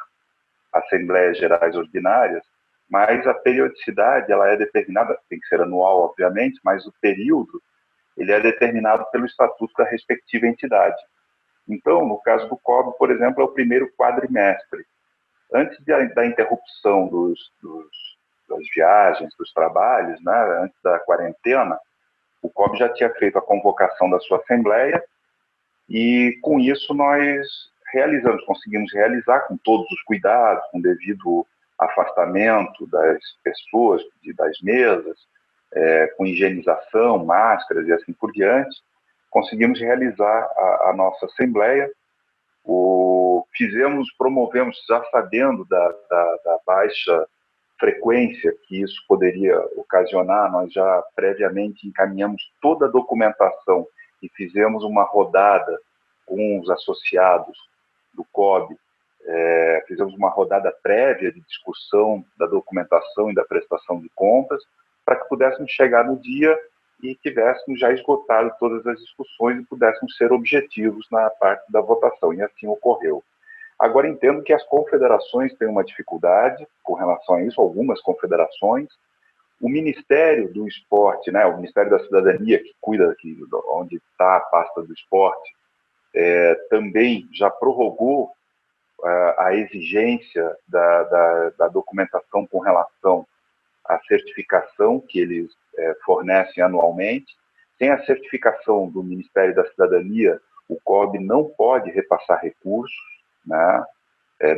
Assembleias Gerais Ordinárias, mas a periodicidade ela é determinada, tem que ser anual, obviamente, mas o período ele é determinado pelo estatuto da respectiva entidade. Então, no caso do COB, por exemplo, é o primeiro quadrimestre. Antes da interrupção das viagens, dos trabalhos, né, antes da quarentena, o COB já tinha feito a convocação da sua assembleia e, com isso, nós conseguimos realizar com todos os cuidados, com devido afastamento das pessoas, das mesas, com higienização, máscaras e assim por diante, conseguimos realizar a nossa assembleia. Promovemos, já sabendo da baixa frequência que isso poderia ocasionar, nós já previamente encaminhamos toda a documentação e fizemos uma rodada com os associados do COB, fizemos uma rodada prévia de discussão da documentação e da prestação de contas, para que pudéssemos chegar no dia e tivéssemos já esgotado todas as discussões e pudéssemos ser objetivos na parte da votação, e assim ocorreu. Agora, entendo que as confederações têm uma dificuldade com relação a isso, algumas confederações. O Ministério do Esporte, né, o Ministério da Cidadania, que cuida aqui, onde está a pasta do esporte, também já prorrogou a exigência da documentação com relação à certificação que eles fornecem anualmente. sem a certificação do Ministério da Cidadania, o COB não pode repassar recursos, né?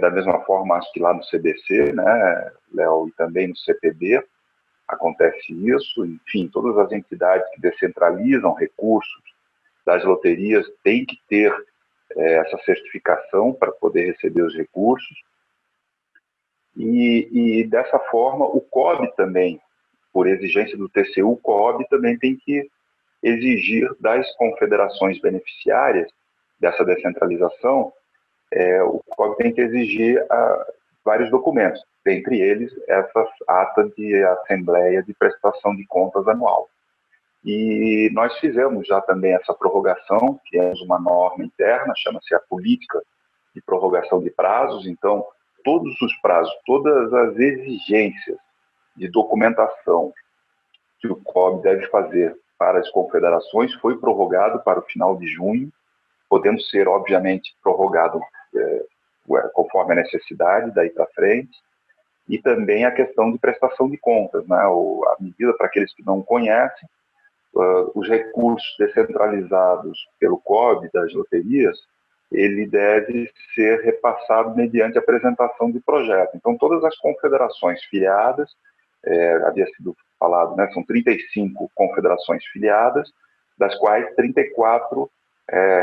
Da mesma forma, acho que lá no CBC, né, Léo, e também no CPB, acontece isso. Enfim, todas as entidades que descentralizam recursos das loterias têm que ter essa certificação para poder receber os recursos. E dessa forma, o COB também, por exigência do TCU, o COB também tem que exigir das confederações beneficiárias dessa descentralização, o COB tem que exigir vários documentos, dentre eles essas atas de Assembleia de Prestação de Contas anual. E nós fizemos já também essa prorrogação, criamos uma norma interna, chama-se a Política de Prorrogação de Prazos. Então, todos os prazos, todas as exigências de documentação que o COB deve fazer para as confederações foi prorrogado para o final de junho, podendo ser, obviamente, prorrogado conforme a necessidade daí para frente, e também a questão de prestação de contas, né? A medida, para aqueles que não conhecem, os recursos descentralizados pelo COB das loterias, ele deve ser repassado mediante apresentação de projeto. Então, todas as confederações filiadas, havia sido falado, né, são 35 confederações filiadas, das quais 34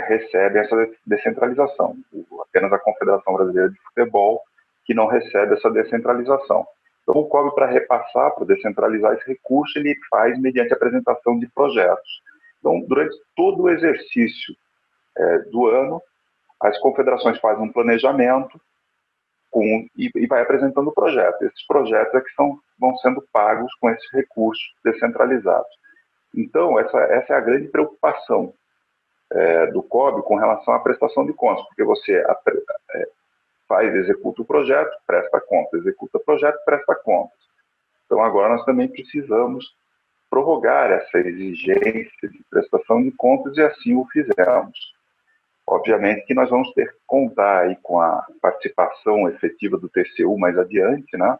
recebem essa descentralização. Apenas a Confederação Brasileira de Futebol que não recebe essa descentralização. Então, o COB, para repassar, para descentralizar esse recurso, ele faz mediante apresentação de projetos. Então, durante todo o exercício do ano, as confederações fazem um planejamento e vai apresentando o projeto. Esses projetos é que vão sendo pagos com esses recursos descentralizados. Então, essa é a grande preocupação do COB com relação à prestação de contas, porque você executa o projeto, presta contas, executa o projeto, presta contas. Então, agora nós também precisamos prorrogar essa exigência de prestação de contas e assim o fizemos. Obviamente que nós vamos ter que contar aí com a participação efetiva do TCU mais adiante, né,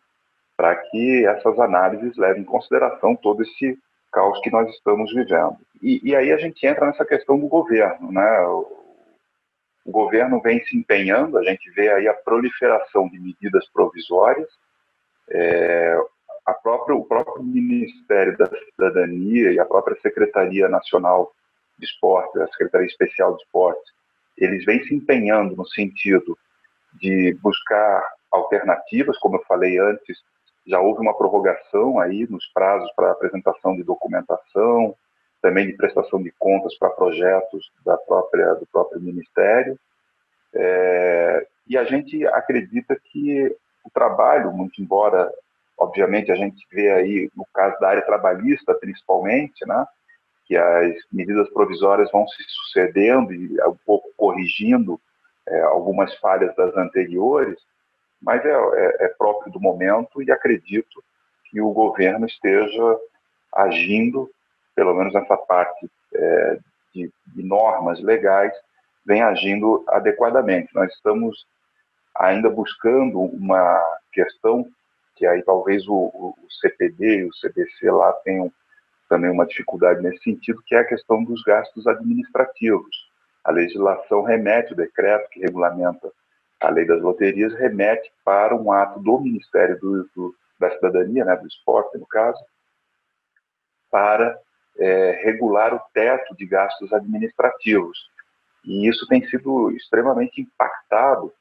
para que essas análises levem em consideração todo esse caos que nós estamos vivendo. E aí a gente entra nessa questão do governo, né? O governo vem se empenhando, a gente vê aí a proliferação de medidas provisórias, o próprio Ministério da Cidadania e a própria Secretaria Nacional de Esporte, a Secretaria Especial de Esporte, eles vêm se empenhando no sentido de buscar alternativas, como eu falei antes, já houve uma prorrogação aí nos prazos para apresentação de documentação, também de prestação de contas para projetos do próprio Ministério. E a gente acredita que o trabalho, muito embora, obviamente, a gente vê aí, no caso da área trabalhista, principalmente, né, que as medidas provisórias vão se sucedendo e um pouco corrigindo algumas falhas das anteriores, mas é próprio do momento e acredito que o governo esteja agindo, pelo menos nessa parte de normas legais, vem agindo adequadamente. Nós estamos ainda buscando uma questão que aí talvez o CPD e o CBC lá tenham também uma dificuldade nesse sentido, que é a questão dos gastos administrativos. A legislação remete, o decreto que regulamenta a lei das loterias, remete para um ato do Ministério da Cidadania, né, do Esporte, no caso, para regular o teto de gastos administrativos. E isso tem sido extremamente impactado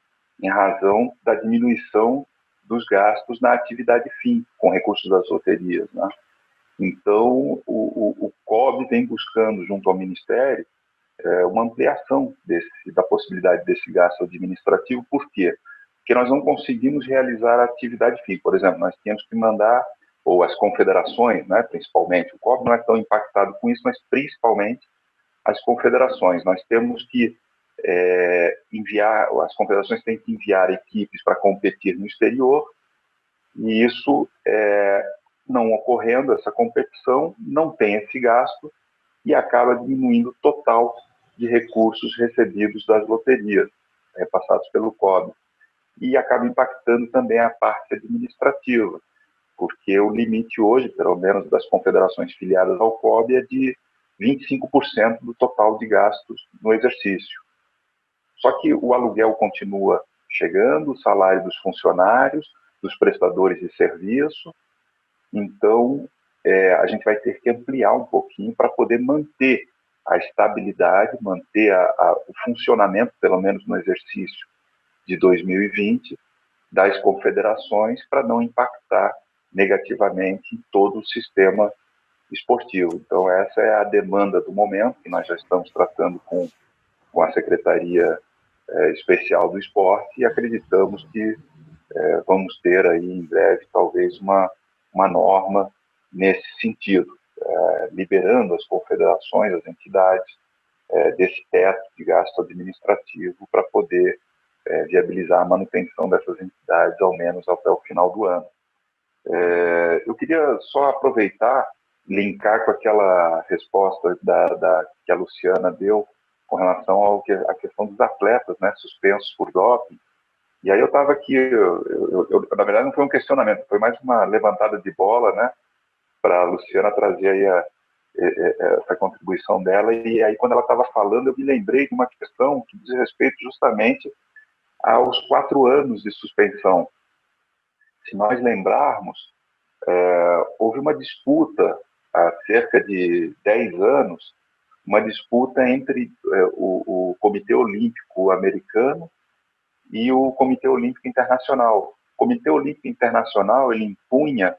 em razão da diminuição dos gastos na atividade fim, com recursos das loterias, né? Então, o COB vem buscando, junto ao Ministério, uma ampliação da possibilidade desse gasto administrativo. Por quê? Porque nós não conseguimos realizar a atividade fim. Por exemplo, nós tínhamos que mandar, ou as confederações, né, principalmente, o COB não é tão impactado com isso, mas principalmente as confederações. Nós temos que as confederações têm que enviar equipes para competir no exterior, e isso não ocorrendo, essa competição, não tem esse gasto e acaba diminuindo o total de recursos recebidos das loterias, repassados pelo COB. E acaba impactando também a parte administrativa, porque o limite hoje, pelo menos das confederações filiadas ao COB, é de 25% do total de gastos no exercício. Só que o aluguel continua chegando, o salário dos funcionários, dos prestadores de serviço, então a gente vai ter que ampliar um pouquinho para poder manter a estabilidade, manter o funcionamento, pelo menos no exercício de 2020, das confederações, para não impactar negativamente em todo o sistema esportivo. Então, essa é a demanda do momento, que nós já estamos tratando com a Secretaria Especial do Esporte, e acreditamos que vamos ter aí em breve, talvez, uma norma nesse sentido, liberando as confederações, as entidades, desse teto de gasto administrativo para poder viabilizar a manutenção dessas entidades, ao menos até o final do ano. Eu queria só aproveitar, linkar com aquela resposta que a Luciana deu com relação à questão dos atletas, né, suspensos por doping. E aí eu estava aqui, na verdade não foi um questionamento, foi mais uma levantada de bola, né, para a Luciana trazer aí essa contribuição dela. E aí quando ela estava falando, eu me lembrei de uma questão que diz respeito justamente aos 4 anos de suspensão. Se nós lembrarmos, houve uma disputa há cerca de 10 anos, uma disputa entre o Comitê Olímpico Americano e o Comitê Olímpico Internacional. O Comitê Olímpico Internacional, ele impunha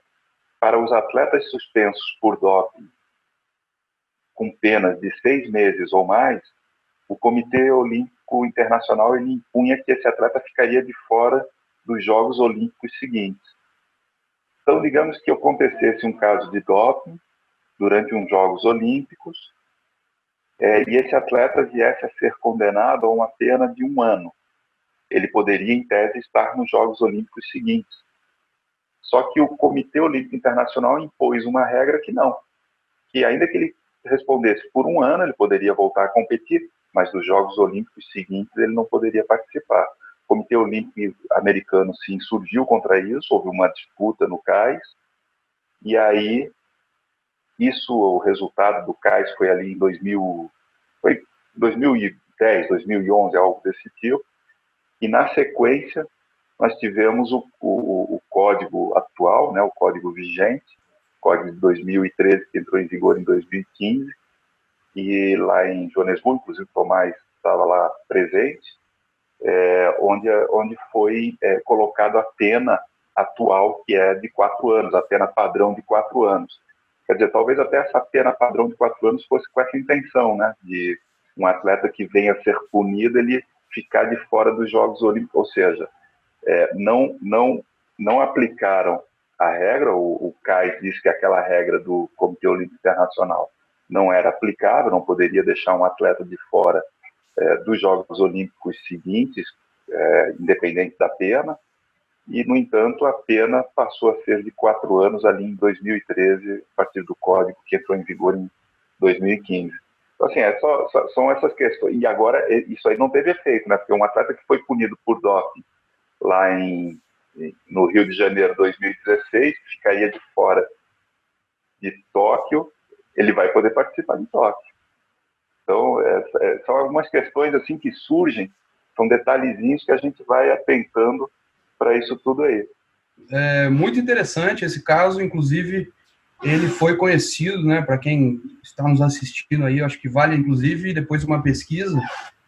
para os atletas suspensos por doping com penas de 6 meses ou mais, o Comitê Olímpico Internacional, ele impunha que esse atleta ficaria de fora dos Jogos Olímpicos seguintes. Então, digamos que acontecesse um caso de doping durante uns Jogos Olímpicos, e esse atleta viesse a ser condenado a uma pena de 1 ano. Ele poderia, em tese, estar nos Jogos Olímpicos seguintes. Só que o Comitê Olímpico Internacional impôs uma regra que não, que ainda que ele respondesse por 1 ano, ele poderia voltar a competir, mas dos Jogos Olímpicos seguintes ele não poderia participar. O Comitê Olímpico Americano se insurgiu contra isso, houve uma disputa no CAIS, e aí o resultado do CAIS foi ali em 2010, 2011, algo desse tipo, e na sequência nós tivemos o código atual, né, o código vigente, o código de 2013, que entrou em vigor em 2015, e lá em Joanesburgo, inclusive o Tomás estava lá presente, onde foi colocado a pena atual, que é de 4 anos, a pena padrão de 4 anos. Quer dizer, talvez até essa pena padrão de 4 anos fosse com essa intenção, né, de um atleta que venha a ser punido, ele ficar de fora dos Jogos Olímpicos, ou seja, não aplicaram a regra. O CAIS disse que aquela regra do Comitê Olímpico Internacional não era aplicável, não poderia deixar um atleta de fora dos Jogos Olímpicos seguintes, independente da pena, e, no entanto, a pena passou a ser de 4 anos ali em 2013, a partir do código que entrou em vigor em 2015. Então, assim, são essas questões. E agora, isso aí não teve efeito, né? Porque um atleta que foi punido por doping lá no Rio de Janeiro 2016, que ficaria de fora de Tóquio, ele vai poder participar de Tóquio. Então, são algumas questões assim que surgem, são detalhezinhos que a gente vai atentando para isso tudo aí. É muito interessante esse caso, inclusive ele foi conhecido, né, para quem está nos assistindo aí, acho que vale inclusive depois de uma pesquisa,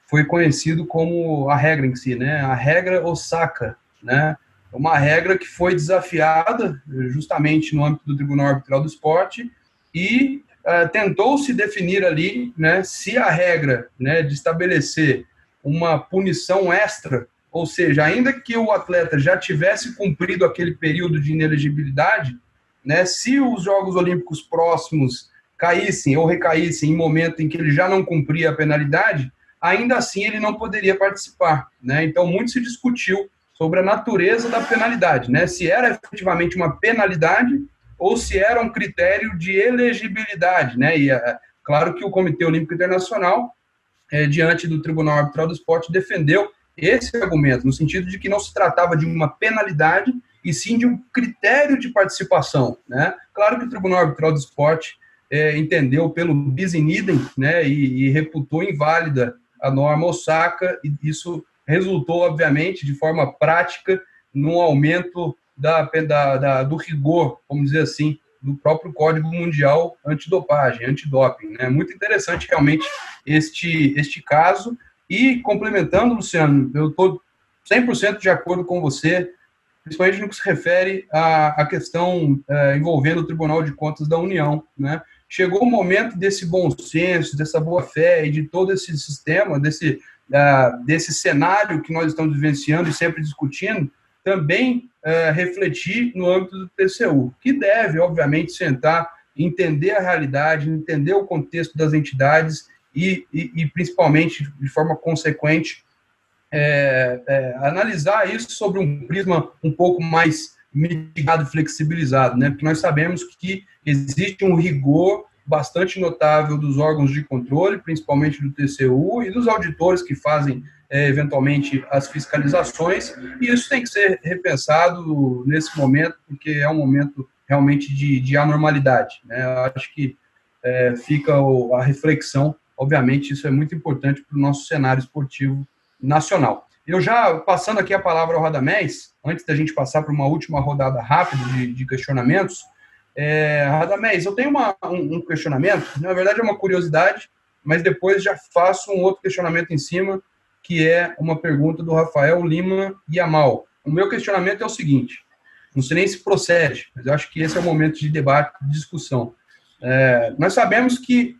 foi conhecido como a regra em si, né, a regra Osaka, né, uma regra que foi desafiada justamente no âmbito do Tribunal Arbitral do Esporte e tentou-se definir ali, né, se a regra, né, de estabelecer uma punição extra, ou seja, ainda que o atleta já tivesse cumprido aquele período de inelegibilidade, né, se os Jogos Olímpicos próximos caíssem ou recaíssem em momento em que ele já não cumpria a penalidade, ainda assim ele não poderia participar, né? Então, muito se discutiu sobre a natureza da penalidade, né? Se era efetivamente uma penalidade ou se era um critério de elegibilidade, né? E claro que o Comitê Olímpico Internacional, diante do Tribunal Arbitral do Esporte, defendeu esse argumento, no sentido de que não se tratava de uma penalidade, e sim de um critério de participação, né? Claro que o Tribunal Arbitral do Esporte entendeu pelo bis in idem, né, e reputou inválida a norma Osaka, e isso resultou, obviamente, de forma prática, num aumento do rigor, vamos dizer assim, do próprio Código Mundial Antidopagem, Antidoping. É muito interessante, realmente, este caso. E, complementando, Luciano, eu estou 100% de acordo com você, principalmente no que se refere à questão envolvendo o Tribunal de Contas da União, né? Chegou o momento desse bom senso, dessa boa-fé e de todo esse sistema, desse cenário que nós estamos vivenciando e sempre discutindo, também refletir no âmbito do TCU, que deve, obviamente, sentar, entender a realidade, entender o contexto das entidades e principalmente, de forma consequente, analisar isso sobre um prisma um pouco mais mitigado e flexibilizado, né? Porque nós sabemos que existe um rigor bastante notável dos órgãos de controle, principalmente do TCU, e dos auditores que fazem, eventualmente, as fiscalizações, e isso tem que ser repensado nesse momento, porque é um momento realmente de anormalidade, né? Eu acho que fica a reflexão, obviamente, isso é muito importante para o nosso cenário esportivo nacional. Eu já, passando aqui a palavra ao Radamés, antes da gente passar para uma última rodada rápida de questionamentos, Radamés, eu tenho um questionamento, na verdade é uma curiosidade, mas depois já faço um outro questionamento em cima, que é uma pergunta do Rafael Lima Yamal. O meu questionamento é o seguinte, não sei nem se procede, mas eu acho que esse é o momento de debate, de discussão. Nós sabemos que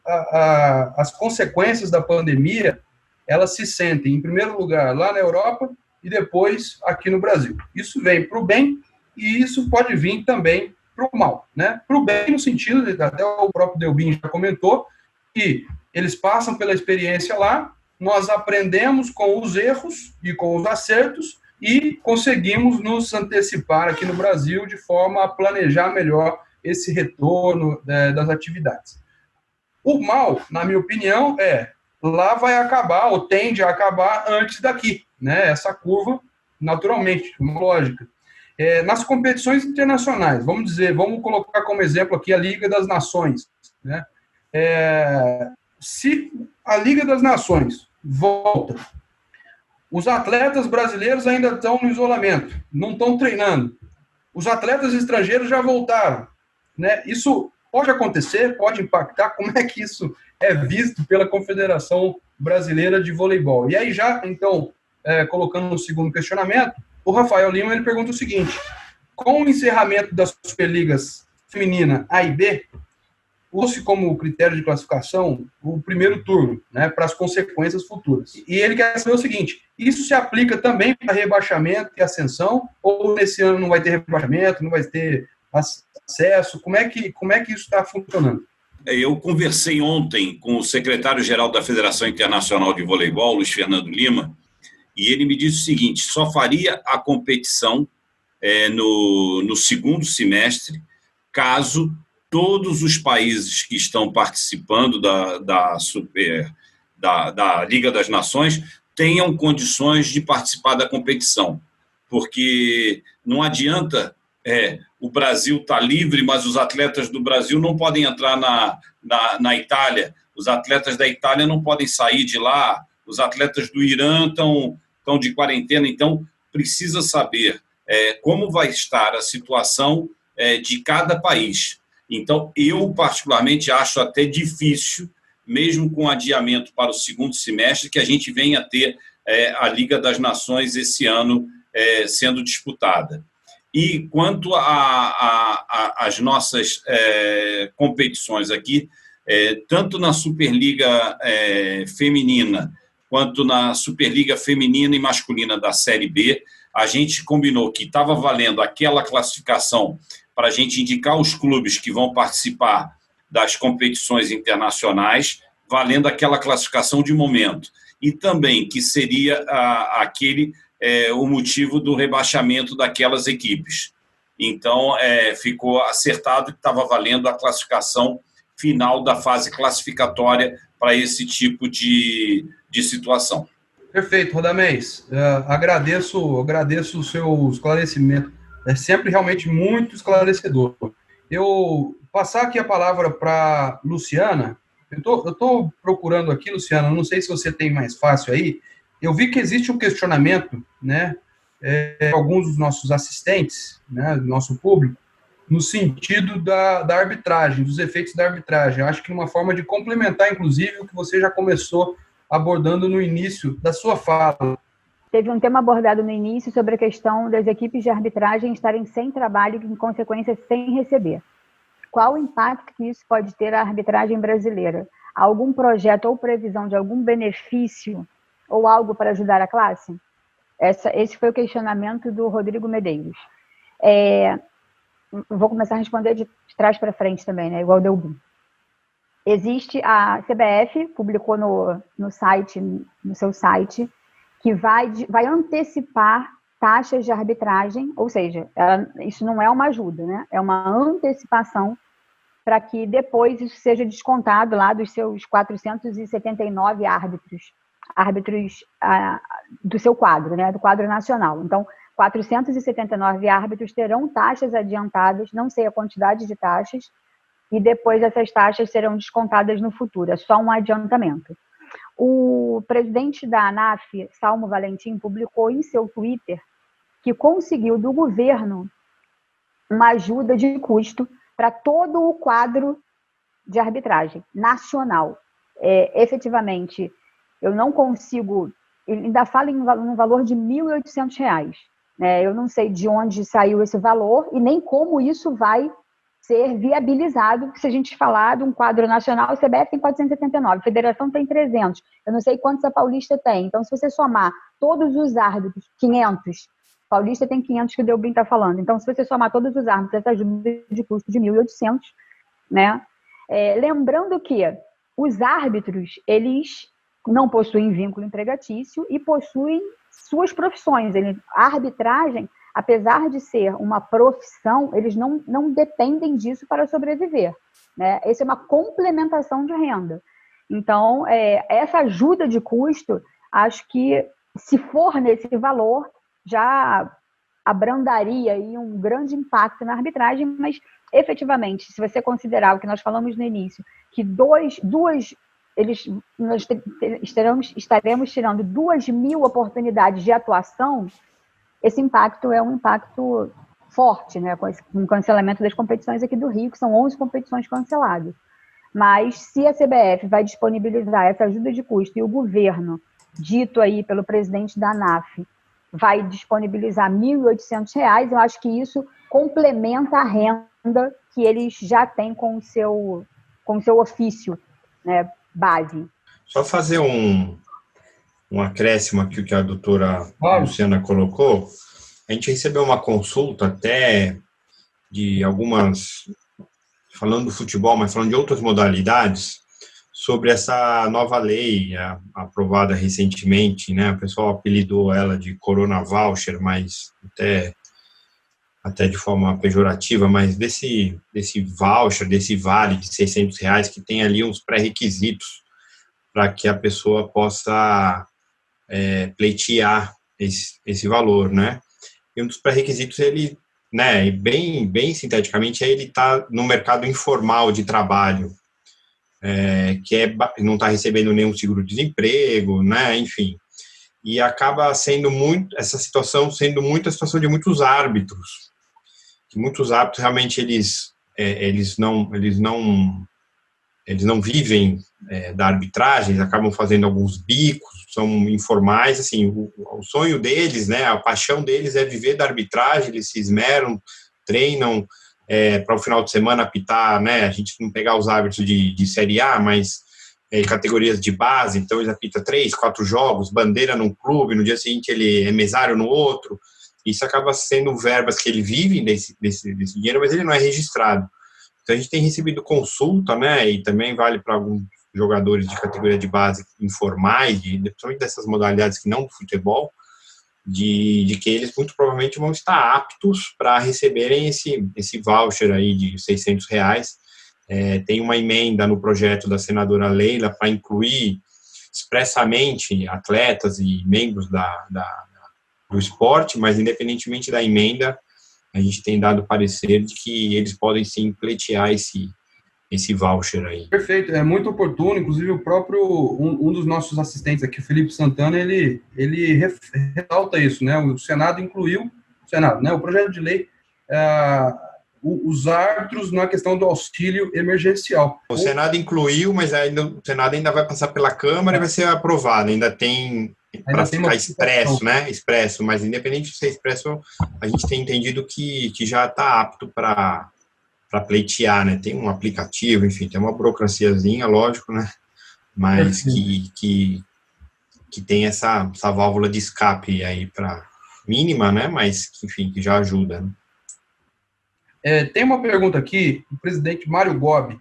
as consequências da pandemia, elas se sentem, em primeiro lugar, lá na Europa e depois aqui no Brasil. Isso vem para o bem e isso pode vir também para o mal, né? Para o bem no sentido, até o próprio Delbin já comentou, que eles passam pela experiência lá, nós aprendemos com os erros e com os acertos e conseguimos nos antecipar aqui no Brasil de forma a planejar melhor esse retorno das atividades. O mal, na minha opinião, lá vai acabar, ou tende a acabar antes daqui, né? Essa curva, naturalmente, uma lógica. Nas competições internacionais, vamos colocar como exemplo aqui a Liga das Nações, né? Se a Liga das Nações volta, os atletas brasileiros ainda estão no isolamento, não estão treinando, os atletas estrangeiros já voltaram, né? Isso pode acontecer, pode impactar, como é que isso é visto pela Confederação Brasileira de Voleibol? E aí já, então, colocando no segundo questionamento, o Rafael Lima ele pergunta o seguinte, com o encerramento das Superligas Feminina A e B, use como critério de classificação o primeiro turno, né, para as consequências futuras. E ele quer saber o seguinte, isso se aplica também para rebaixamento e ascensão, ou nesse ano não vai ter rebaixamento, não vai ter acesso? Como é que isso está funcionando? Eu conversei ontem com o secretário-geral da Federação Internacional de Voleibol, Luiz Fernando Lima, e ele me disse o seguinte, só faria a competição no segundo semestre, caso todos os países que estão participando da Liga das Nações tenham condições de participar da competição, porque não adianta o Brasil está livre, mas os atletas do Brasil não podem entrar na Itália, os atletas da Itália não podem sair de lá, os atletas do Irã estão de quarentena, então precisa saber como vai estar a situação de cada país. Então, eu particularmente acho até difícil, mesmo com adiamento para o segundo semestre, que a gente venha a ter a Liga das Nações esse ano sendo disputada. E quanto às nossas competições aqui, tanto na Superliga Feminina quanto na Superliga Feminina e Masculina da Série B, a gente combinou que estava valendo aquela classificação para a gente indicar os clubes que vão participar das competições internacionais, valendo aquela classificação de momento. E também que seria o motivo do rebaixamento daquelas equipes. Então, ficou acertado que estava valendo a classificação final da fase classificatória para esse tipo de situação. Perfeito, Radamés. Agradeço o seu esclarecimento. É sempre realmente muito esclarecedor. Eu passar aqui a palavra para Luciana. Eu tô procurando aqui, Luciana, não sei se você tem mais fácil aí. Eu vi que existe um questionamento, né, alguns dos nossos assistentes, né, do nosso público, no sentido da arbitragem, dos efeitos da arbitragem. Eu acho que uma forma de complementar, inclusive, o que você já começou abordando no início da sua fala. Teve um tema abordado no início sobre a questão das equipes de arbitragem estarem sem trabalho e, em consequência, sem receber. Qual o impacto que isso pode ter à arbitragem brasileira? Algum projeto ou previsão de algum benefício ou algo para ajudar a classe? Esse foi o questionamento do Rodrigo Medeiros. Vou começar a responder de trás para frente também, né? Igual deu boom. Existe a CBF, publicou no seu site, que vai antecipar taxas de arbitragem, ou seja, isso não é uma ajuda, né? É uma antecipação para que depois isso seja descontado lá dos seus 479 árbitros do seu quadro, né? Do quadro nacional. Então, 479 árbitros terão taxas adiantadas, não sei a quantidade de taxas, e depois essas taxas serão descontadas no futuro, é só um adiantamento. O presidente da ANAF, Salmo Valentim, publicou em seu Twitter que conseguiu do governo uma ajuda de custo para todo o quadro de arbitragem nacional. Efetivamente, eu não consigo, ele ainda fala em um valor de R$ 1.800. Eu não sei de onde saiu esse valor e nem como isso vai ser viabilizado. Se a gente falar de um quadro nacional, o CBF tem 479, a Federação tem 300, eu não sei quantos a Paulista tem. Então, se você somar todos os árbitros, 500, Paulista tem 500 que o Delbin está falando. Então, se você somar todos os árbitros, essa ajuda de custo de 1.800, né? Lembrando que os árbitros, eles não possuem vínculo empregatício e possuem suas profissões. A arbitragem, apesar de ser uma profissão, eles não dependem disso para sobreviver, né? Essa é uma complementação de renda. Então, essa ajuda de custo, acho que, se for nesse valor, já abrandaria aí um grande impacto na arbitragem, mas, efetivamente, se você considerar o que nós falamos no início, que nós estaremos tirando 2.000 oportunidades de atuação, esse impacto é um impacto forte, né, com o cancelamento das competições aqui do Rio, que são 11 competições canceladas. Mas se a CBF vai disponibilizar essa ajuda de custo e o governo, dito aí pelo presidente da ANAF, vai disponibilizar R$ 1.800, eu acho que isso complementa a renda que eles já têm com o seu ofício, né, base. Só fazer um acréscimo aqui que a doutora Luciana colocou. A gente recebeu uma consulta até de algumas, falando do futebol, mas falando de outras modalidades, sobre essa nova lei aprovada recentemente, né? O pessoal apelidou ela de Corona Voucher, mas até de forma pejorativa, mas desse voucher, desse vale de R$600, que tem ali uns pré-requisitos para que a pessoa possa pleitear esse valor, né? E um dos pré-requisitos, ele, né, bem sinteticamente, ele está no mercado informal de trabalho, que não está recebendo nenhum seguro-desemprego, né, enfim, e acaba sendo essa situação sendo muito a situação de muitos árbitros, que muitos árbitros realmente eles não vivem da arbitragem, eles acabam fazendo alguns bicos, são informais, assim, o sonho deles, né, a paixão deles é viver da arbitragem, eles se esmeram, treinam para o final de semana apitar, né, a gente não pegar os árbitros de Série A, mas categorias de base, então eles apitam 3, 4 jogos, bandeira num clube, no dia seguinte ele é mesário no outro, isso acaba sendo verbas que ele vive desse dinheiro, mas ele não é registrado. Então, a gente tem recebido consulta, né, e também vale para alguns jogadores de categoria de base informais, principalmente dessas modalidades que não do futebol, de que eles muito provavelmente vão estar aptos para receberem esse voucher aí de R$600. Tem uma emenda no projeto da senadora Leila para incluir expressamente atletas e membros do esporte, mas independentemente da emenda, a gente tem dado parecer de que eles podem sim pleitear esse voucher aí. Perfeito, é muito oportuno, inclusive o próprio, um dos nossos assistentes aqui, o Felipe Santana, ele ressalta isso, né? O Senado incluiu, o projeto de lei, os árbitros na questão do auxílio emergencial. O Senado incluiu, mas o Senado ainda vai passar pela Câmara e vai ser aprovado, ainda tem para ficar expresso, né? Expresso, mas independente de ser expresso, a gente tem entendido que já está apto para pleitear, né? Tem um aplicativo, enfim, tem uma burocraciazinha, lógico, né? Mas que tem essa válvula de escape aí para mínima, né? Mas, enfim, que já ajuda, né? Tem uma pergunta aqui do presidente Mário Gobi.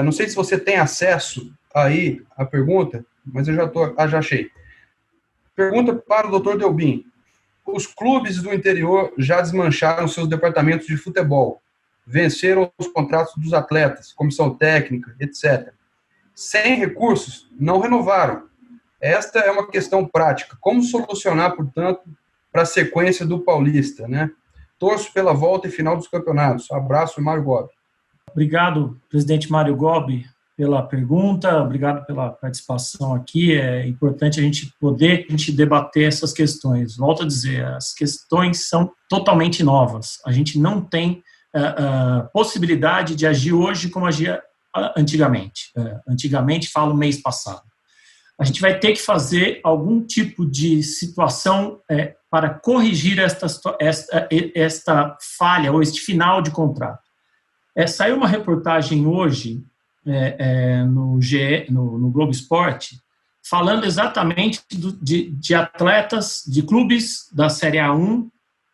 Não sei se você tem acesso aí à pergunta, mas eu já achei. Pergunta para o Dr. Delbin. Os clubes do interior já desmancharam seus departamentos de futebol, venceram os contratos dos atletas, comissão técnica, etc. Sem recursos, não renovaram. Esta é uma questão prática. Como solucionar, portanto, para a sequência do Paulista, né? Torço pela volta e final dos campeonatos. Abraço, Mário Gobi. Obrigado, presidente Mário Gobi, pela pergunta, obrigado pela participação aqui. É importante a gente poder debater essas questões. Volto a dizer, as questões são totalmente novas. A gente não tem possibilidade de agir hoje como agia antigamente. Antigamente, falo mês passado. A gente vai ter que fazer algum tipo de situação para corrigir esta falha ou este final de contrato. Saiu uma reportagem hoje no Globo Esporte falando exatamente de atletas, de clubes da Série A1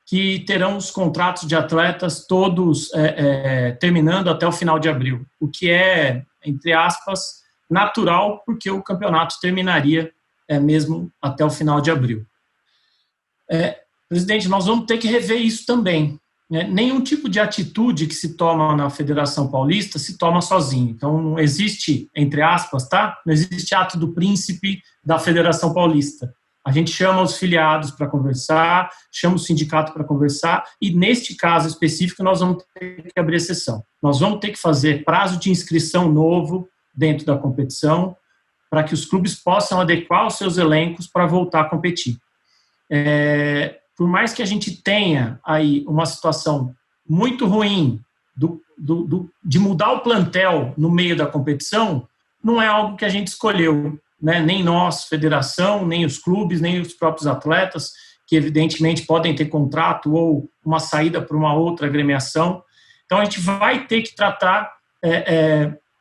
que terão os contratos de atletas todos terminando até o final de abril, o que é, entre aspas, natural, porque o campeonato terminaria mesmo até o final de abril. Presidente, nós vamos ter que rever isso também. Nenhum tipo de atitude que se toma na Federação Paulista se toma sozinho. Então, não existe, entre aspas, tá? Não existe ato do príncipe da Federação Paulista. A gente chama os filiados para conversar, chama o sindicato para conversar, e neste caso específico nós vamos ter que abrir exceção. Nós vamos ter que fazer prazo de inscrição novo dentro da competição, para que os clubes possam adequar os seus elencos para voltar a competir. Por mais que a gente tenha aí uma situação muito ruim de mudar o plantel no meio da competição, não é algo que a gente escolheu, né? Nem nós, federação, nem os clubes, nem os próprios atletas, que evidentemente podem ter contrato ou uma saída para uma outra agremiação. Então a gente vai ter que tratar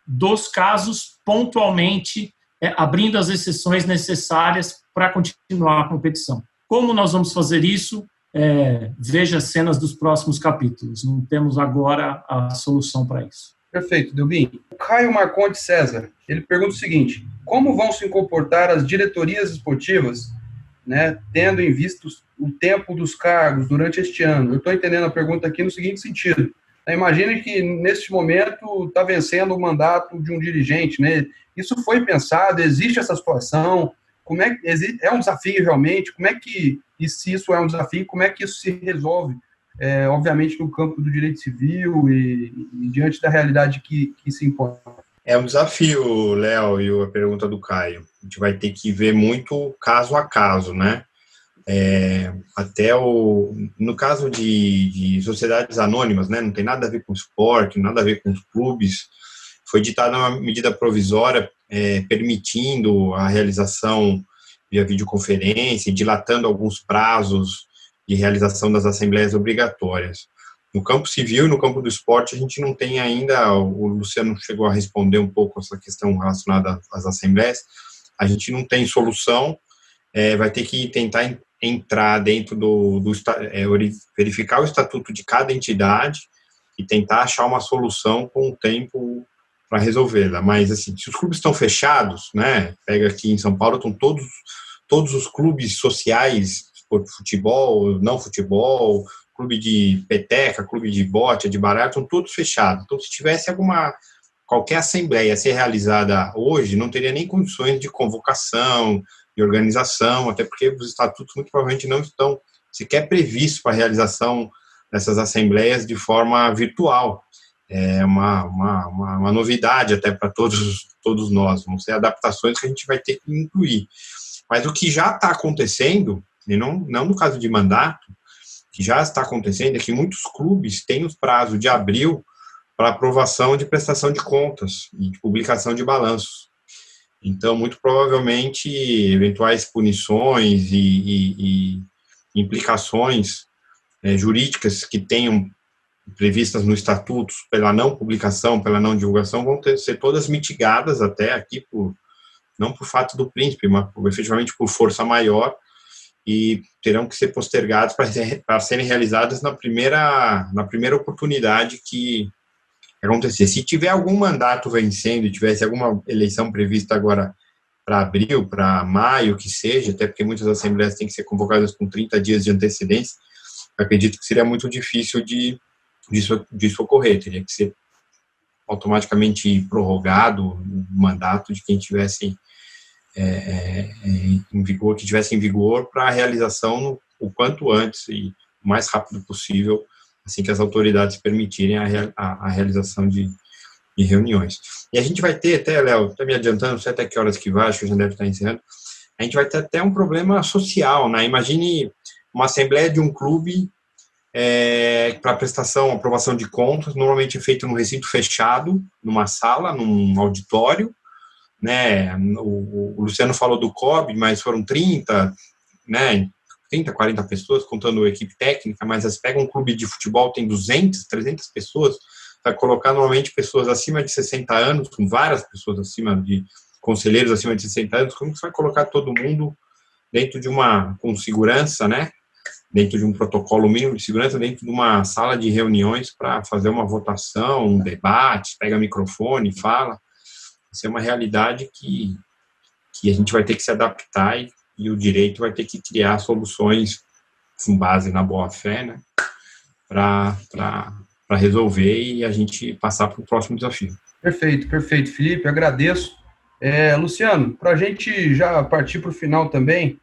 dos casos pontualmente, abrindo as exceções necessárias para continuar a competição. Como nós vamos fazer isso? Veja as cenas dos próximos capítulos. Não temos agora a solução para isso. Perfeito, Delbin. O Caio Marconde César, ele pergunta o seguinte: como vão se comportar as diretorias esportivas, né, tendo em vista o tempo dos cargos durante este ano? Eu estou entendendo a pergunta aqui no seguinte sentido. Imagine que, neste momento, está vencendo o mandato de um dirigente, né? Isso foi pensado? Existe essa situação? Como é um desafio realmente? E se isso é um desafio, como é que isso se resolve? Obviamente, no campo do direito civil e diante da realidade que se impõe. É um desafio, Léo, e a pergunta do Caio. A gente vai ter que ver muito caso a caso, né? No caso de sociedades anônimas, né? Não tem nada a ver com esporte, nada a ver com os clubes. Foi ditada uma medida provisória permitindo a realização via videoconferência, dilatando alguns prazos de realização das assembleias obrigatórias. No campo civil e no campo do esporte, a gente não tem ainda, o Luciano chegou a responder um pouco essa questão relacionada às assembleias, a gente não tem solução, vai ter que tentar entrar dentro verificar o estatuto de cada entidade e tentar achar uma solução com o tempo para resolvê-la. Mas, assim, se os clubes estão fechados, né, pega aqui em São Paulo, estão todos os clubes sociais, futebol, não futebol, clube de peteca, clube de bote, de baralho, estão todos fechados. Então, se tivesse qualquer assembleia a ser realizada hoje, não teria nem condições de convocação, de organização, até porque os estatutos muito provavelmente não estão sequer previsto para a realização dessas assembleias de forma virtual. É uma novidade até para todos nós. Vão ser adaptações que a gente vai ter que incluir. Mas o que já está acontecendo, e não no caso de mandato, o que já está acontecendo é que muitos clubes têm o prazo de abril para aprovação de prestação de contas e de publicação de balanços. Então, muito provavelmente, eventuais punições e implicações jurídicas que tenham previstas no estatuto pela não publicação, pela não divulgação, vão ser todas mitigadas até aqui, não por fato do príncipe, mas efetivamente por força maior, e terão que ser postergados para serem realizadas na primeira oportunidade que acontecer. Se tiver algum mandato vencendo e tivesse alguma eleição prevista agora para abril, para maio, que seja, até porque muitas assembleias têm que ser convocadas com 30 dias de antecedência, acredito que seria muito difícil disso ocorrer. Teria que ser automaticamente prorrogado o mandato de quem tivesse em vigor, para a realização o quanto antes e o mais rápido possível, assim que as autoridades permitirem a realização de reuniões. E a gente vai ter até, Léo, está me adiantando, não sei até que horas que vai, acho que já deve estar encerrando, a gente vai ter até um problema social, né? Imagine uma assembleia de um clube para aprovação de contas, normalmente é feito num recinto fechado, numa sala, num auditório, né? O Luciano falou do COB, mas foram 30, 40 pessoas, contando a equipe técnica, mas você pega um clube de futebol, tem 200, 300 pessoas, vai colocar normalmente pessoas acima de 60 anos, com várias pessoas conselheiros acima de 60 anos, como você vai colocar todo mundo dentro com segurança, né? Dentro de um protocolo mínimo de segurança, dentro de uma sala de reuniões para fazer uma votação, um debate, pega microfone, fala. Isso é uma realidade que a gente vai ter que se adaptar e o direito vai ter que criar soluções com base na boa-fé, né, para resolver e a gente passar para o próximo desafio. Perfeito, Felipe, agradeço. Luciano, para a gente já partir para o final também,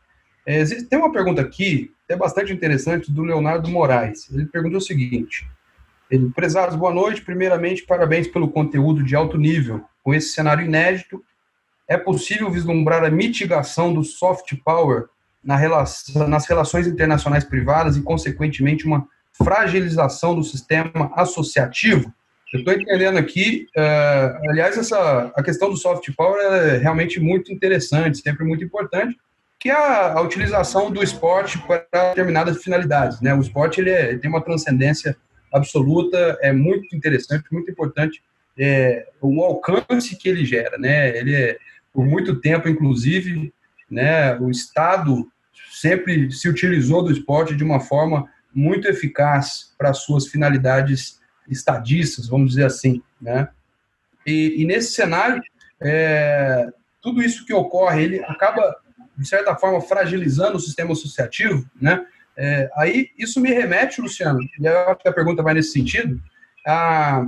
tem uma pergunta aqui, é bastante interessante, do Leonardo Moraes. Ele perguntou o seguinte: prezados, boa noite. Primeiramente, parabéns pelo conteúdo de alto nível. Com esse cenário inédito, é possível vislumbrar a mitigação do soft power nas relações internacionais privadas e, consequentemente, uma fragilização do sistema associativo? Eu estou entendendo aqui, aliás, a questão do soft power é realmente muito interessante, sempre muito importante, que é a utilização do esporte para determinadas finalidades, né? O esporte ele tem uma transcendência absoluta, é muito interessante, muito importante o alcance que ele gera, né? Ele por muito tempo, inclusive, né, o Estado sempre se utilizou do esporte de uma forma muito eficaz para suas finalidades estadistas, vamos dizer assim, né? E nesse cenário, tudo isso que ocorre, ele acaba, de certa forma, fragilizando o sistema associativo, né? Aí isso me remete, Luciano, e eu acho que a pergunta vai nesse sentido,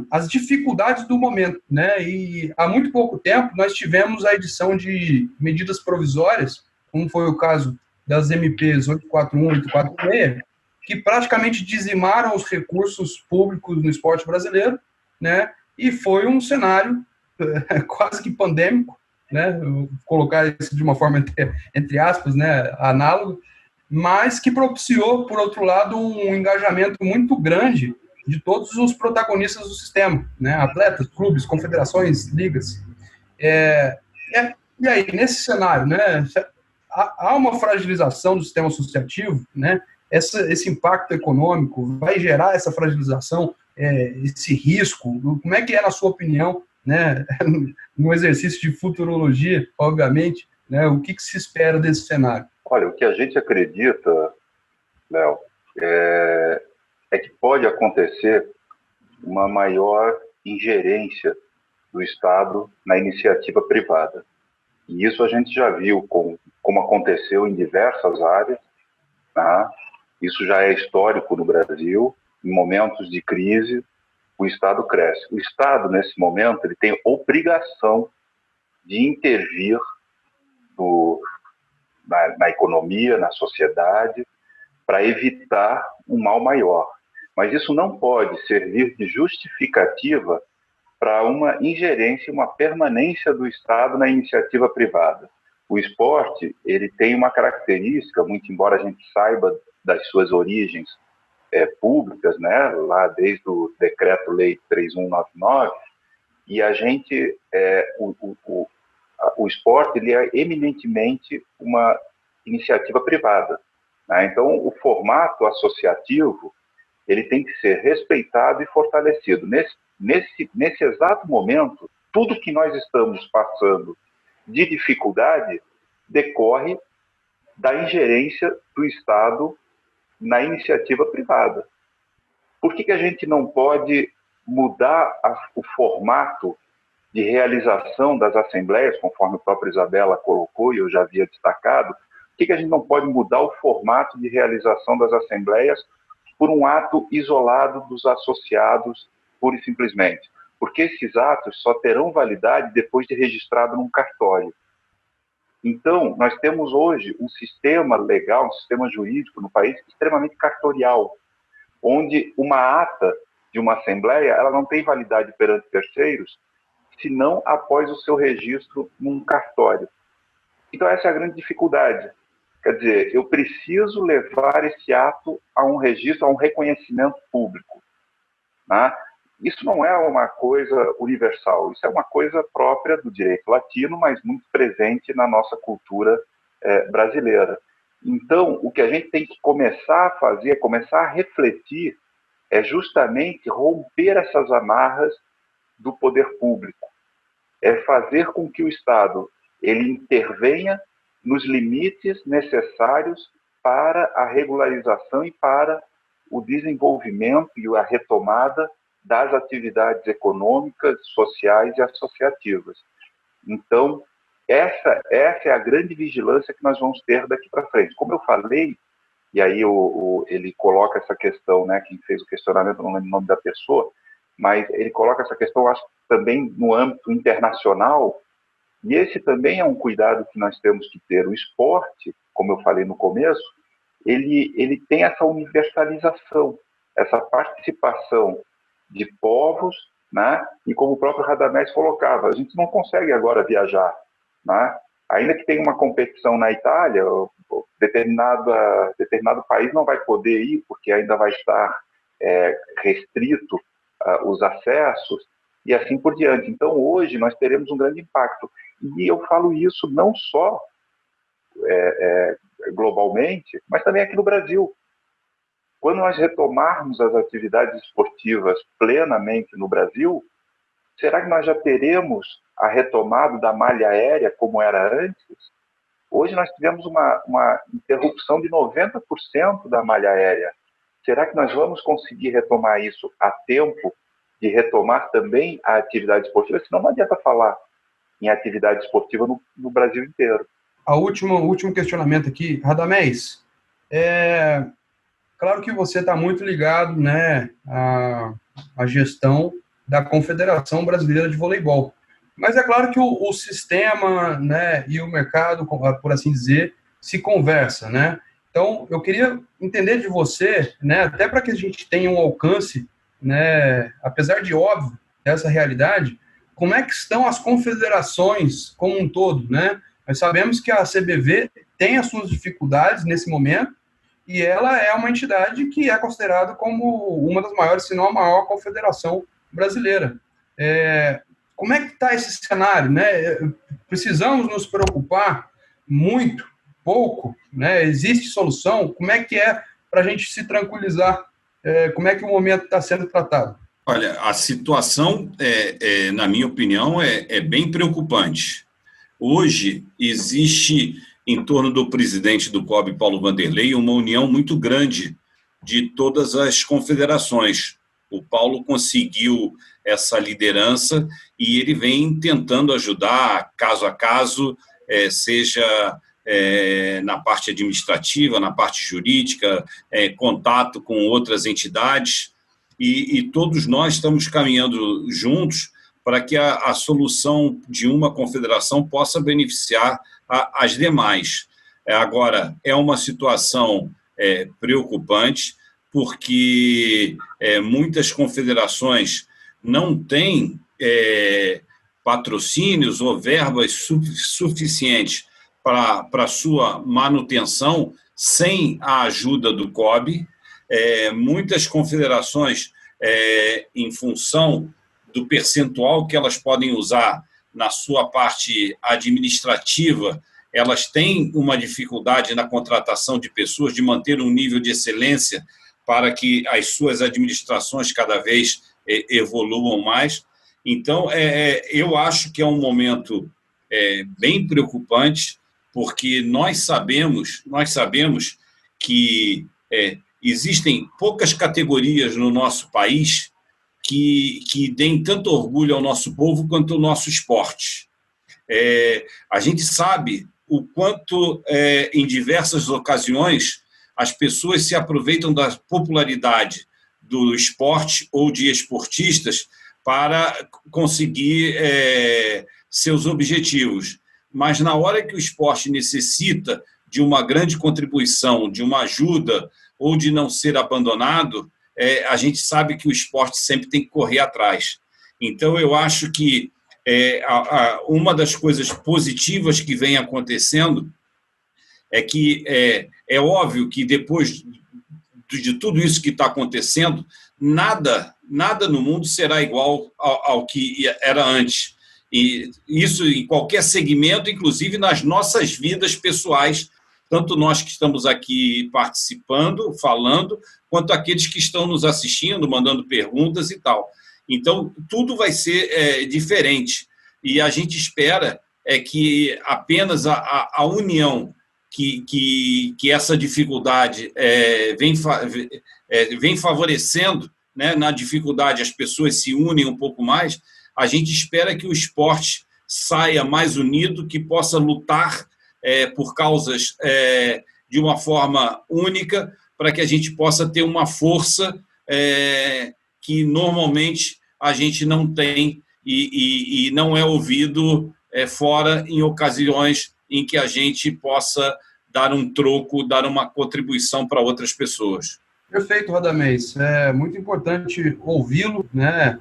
as dificuldades do momento, né? E há muito pouco tempo nós tivemos a edição de medidas provisórias, como foi o caso das MPs 841 e 846, que praticamente dizimaram os recursos públicos no esporte brasileiro, né? E foi um cenário quase que pandêmico, né? Vou colocar isso de uma forma entre aspas, né? Análogo, mas que propiciou, por outro lado, um engajamento muito grande de todos os protagonistas do sistema, né? Atletas, clubes, confederações, ligas. E aí, nesse cenário, né? Há uma fragilização do sistema associativo, né? Esse impacto econômico vai gerar essa fragilização, esse risco. Como é que é, na sua opinião, né? No exercício de futurologia, obviamente, né? O que se espera desse cenário? Olha, o que a gente acredita, Léo, é que pode acontecer uma maior ingerência do Estado na iniciativa privada. E isso a gente já viu como aconteceu em diversas áreas, tá? Isso já é histórico no Brasil. Em momentos de crise, o Estado cresce. O Estado, nesse momento, ele tem obrigação de intervir na economia, na sociedade, para evitar um mal maior. Mas isso não pode servir de justificativa para uma ingerência, uma permanência do Estado na iniciativa privada. O esporte, ele tem uma característica, muito embora a gente saiba das suas origens públicas, né, lá desde o Decreto-Lei 3199, e a gente, o esporte, ele é eminentemente uma iniciativa privada, né? Então, o formato associativo, ele tem que ser respeitado e fortalecido. Nesse exato momento, tudo que nós estamos passando de dificuldade decorre da ingerência do Estado na iniciativa privada. Por que a gente não pode mudar o formato de realização das assembleias, conforme a própria Isabela colocou e eu já havia destacado? Por que a gente não pode mudar o formato de realização das assembleias por um ato isolado dos associados, pura e simplesmente? Porque esses atos só terão validade depois de registrado num cartório. Então, nós temos hoje um sistema legal, um sistema jurídico no país extremamente cartorial, onde uma ata de uma assembleia, ela não tem validade perante terceiros, senão após o seu registro num cartório. Então, essa é a grande dificuldade. Quer dizer, eu preciso levar esse ato a um registro, a um reconhecimento público, né? Isso não é uma coisa universal, isso é uma coisa própria do direito latino, mas muito presente na nossa cultura brasileira. Então, o que a gente tem que começar a fazer, começar a refletir, é justamente romper essas amarras do poder público. É fazer com que o Estado ele intervenha nos limites necessários para a regularização e para o desenvolvimento e a retomada das atividades econômicas, sociais e associativas. Então, essa é a grande vigilância que nós vamos ter daqui para frente. Como eu falei, e aí ele coloca essa questão, né, quem fez o questionamento, não lembro o nome da pessoa, mas ele coloca essa questão, acho, também no âmbito internacional, e esse também é um cuidado que nós temos que ter. O esporte, como eu falei no começo, ele tem essa universalização, essa participação de povos, né? E como o próprio Radamés colocava, a gente não consegue agora viajar, né? Ainda que tenha uma competição na Itália, determinado país não vai poder ir, porque ainda vai estar restrito os acessos, e assim por diante. Então, hoje, nós teremos um grande impacto. E eu falo isso não só globalmente, mas também aqui no Brasil. Quando nós retomarmos as atividades esportivas plenamente no Brasil, será que nós já teremos a retomada da malha aérea como era antes? Hoje nós tivemos uma interrupção de 90% da malha aérea. Será que nós vamos conseguir retomar isso a tempo de retomar também a atividade esportiva? Senão não adianta falar em atividade esportiva no Brasil inteiro. O último questionamento aqui, Radamés, claro que você está muito ligado, né, à gestão da Confederação Brasileira de Voleibol. Mas é claro que o sistema, né, e o mercado, por assim dizer, se conversa, né? Então, eu queria entender de você, né, até para que a gente tenha um alcance, né, apesar de óbvio dessa realidade, como é que estão as confederações como um todo, né? Nós sabemos que a CBV tem as suas dificuldades nesse momento, e ela é uma entidade que é considerada como uma das maiores, se não a maior confederação brasileira. Como é que está esse cenário, né? Precisamos nos preocupar muito, pouco, né? Existe solução? Como é que é para a gente se tranquilizar? Como é que o momento está sendo tratado? Olha, a situação, na minha opinião, é bem preocupante. Hoje existe, em torno do presidente do COB, Paulo Vanderlei, uma união muito grande de todas as confederações. O Paulo conseguiu essa liderança e ele vem tentando ajudar, caso a caso, seja na parte administrativa, na parte jurídica, contato com outras entidades, e todos nós estamos caminhando juntos para que a solução de uma confederação possa beneficiar as demais. Agora, é uma situação preocupantes, porque muitas confederações não têm patrocínios ou verbas suficientes para sua manutenção sem a ajuda do COB. Muitas confederações, em função do percentual que elas podem usar na sua parte administrativa, elas têm uma dificuldade na contratação de pessoas, de manter um nível de excelência para que as suas administrações cada vez evoluam mais. Então, eu acho que é um momento bem preocupante, porque nós sabemos que existem poucas categorias no nosso país que deem tanto orgulho ao nosso povo quanto o nosso esporte. A gente sabe o quanto, em diversas ocasiões, as pessoas se aproveitam da popularidade do esporte ou de esportistas para conseguir seus objetivos. Mas, na hora que o esporte necessita de uma grande contribuição, de uma ajuda, ou de não ser abandonado, a gente sabe que o esporte sempre tem que correr atrás. Então, eu acho que uma das coisas positivas que vem acontecendo é que é óbvio que depois de tudo isso que está acontecendo, nada no mundo será igual ao que era antes. E isso em qualquer segmento, inclusive nas nossas vidas pessoais, tanto nós que estamos aqui participando, falando, quanto aqueles que estão nos assistindo, mandando perguntas e tal. Então, tudo vai ser diferente. E a gente espera que apenas a união que essa dificuldade vem favorecendo, né? Na dificuldade as pessoas se unem um pouco mais, a gente espera que o esporte saia mais unido, que possa lutar por causas de uma forma única, para que a gente possa ter uma força que normalmente a gente não tem e não é ouvido fora em ocasiões em que a gente possa dar um troco, dar uma contribuição para outras pessoas. Perfeito, Radamés. É muito importante ouvi-lo, né?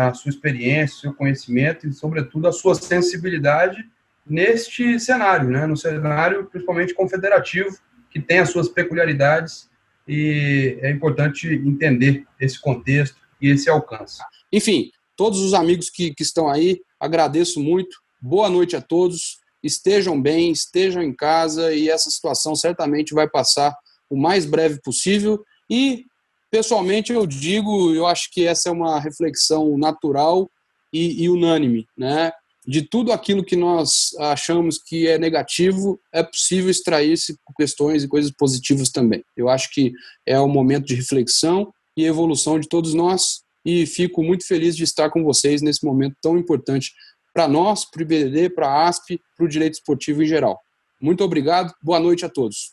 A sua experiência, o seu conhecimento e, sobretudo, a sua sensibilidade neste cenário, né? No cenário principalmente confederativo, que tem as suas peculiaridades, e é importante entender esse contexto e esse alcance. Enfim, todos os amigos que estão aí, agradeço muito. Boa noite a todos. Estejam bem, estejam em casa, e essa situação certamente vai passar o mais breve possível. E, pessoalmente, eu acho que essa é uma reflexão natural e unânime, né? De tudo aquilo que nós achamos que é negativo, é possível extrair-se questões e coisas positivas também. Eu acho que é um momento de reflexão e evolução de todos nós, e fico muito feliz de estar com vocês nesse momento tão importante para nós, para o IBDD, para a ASP, para o direito esportivo em geral. Muito obrigado, boa noite a todos.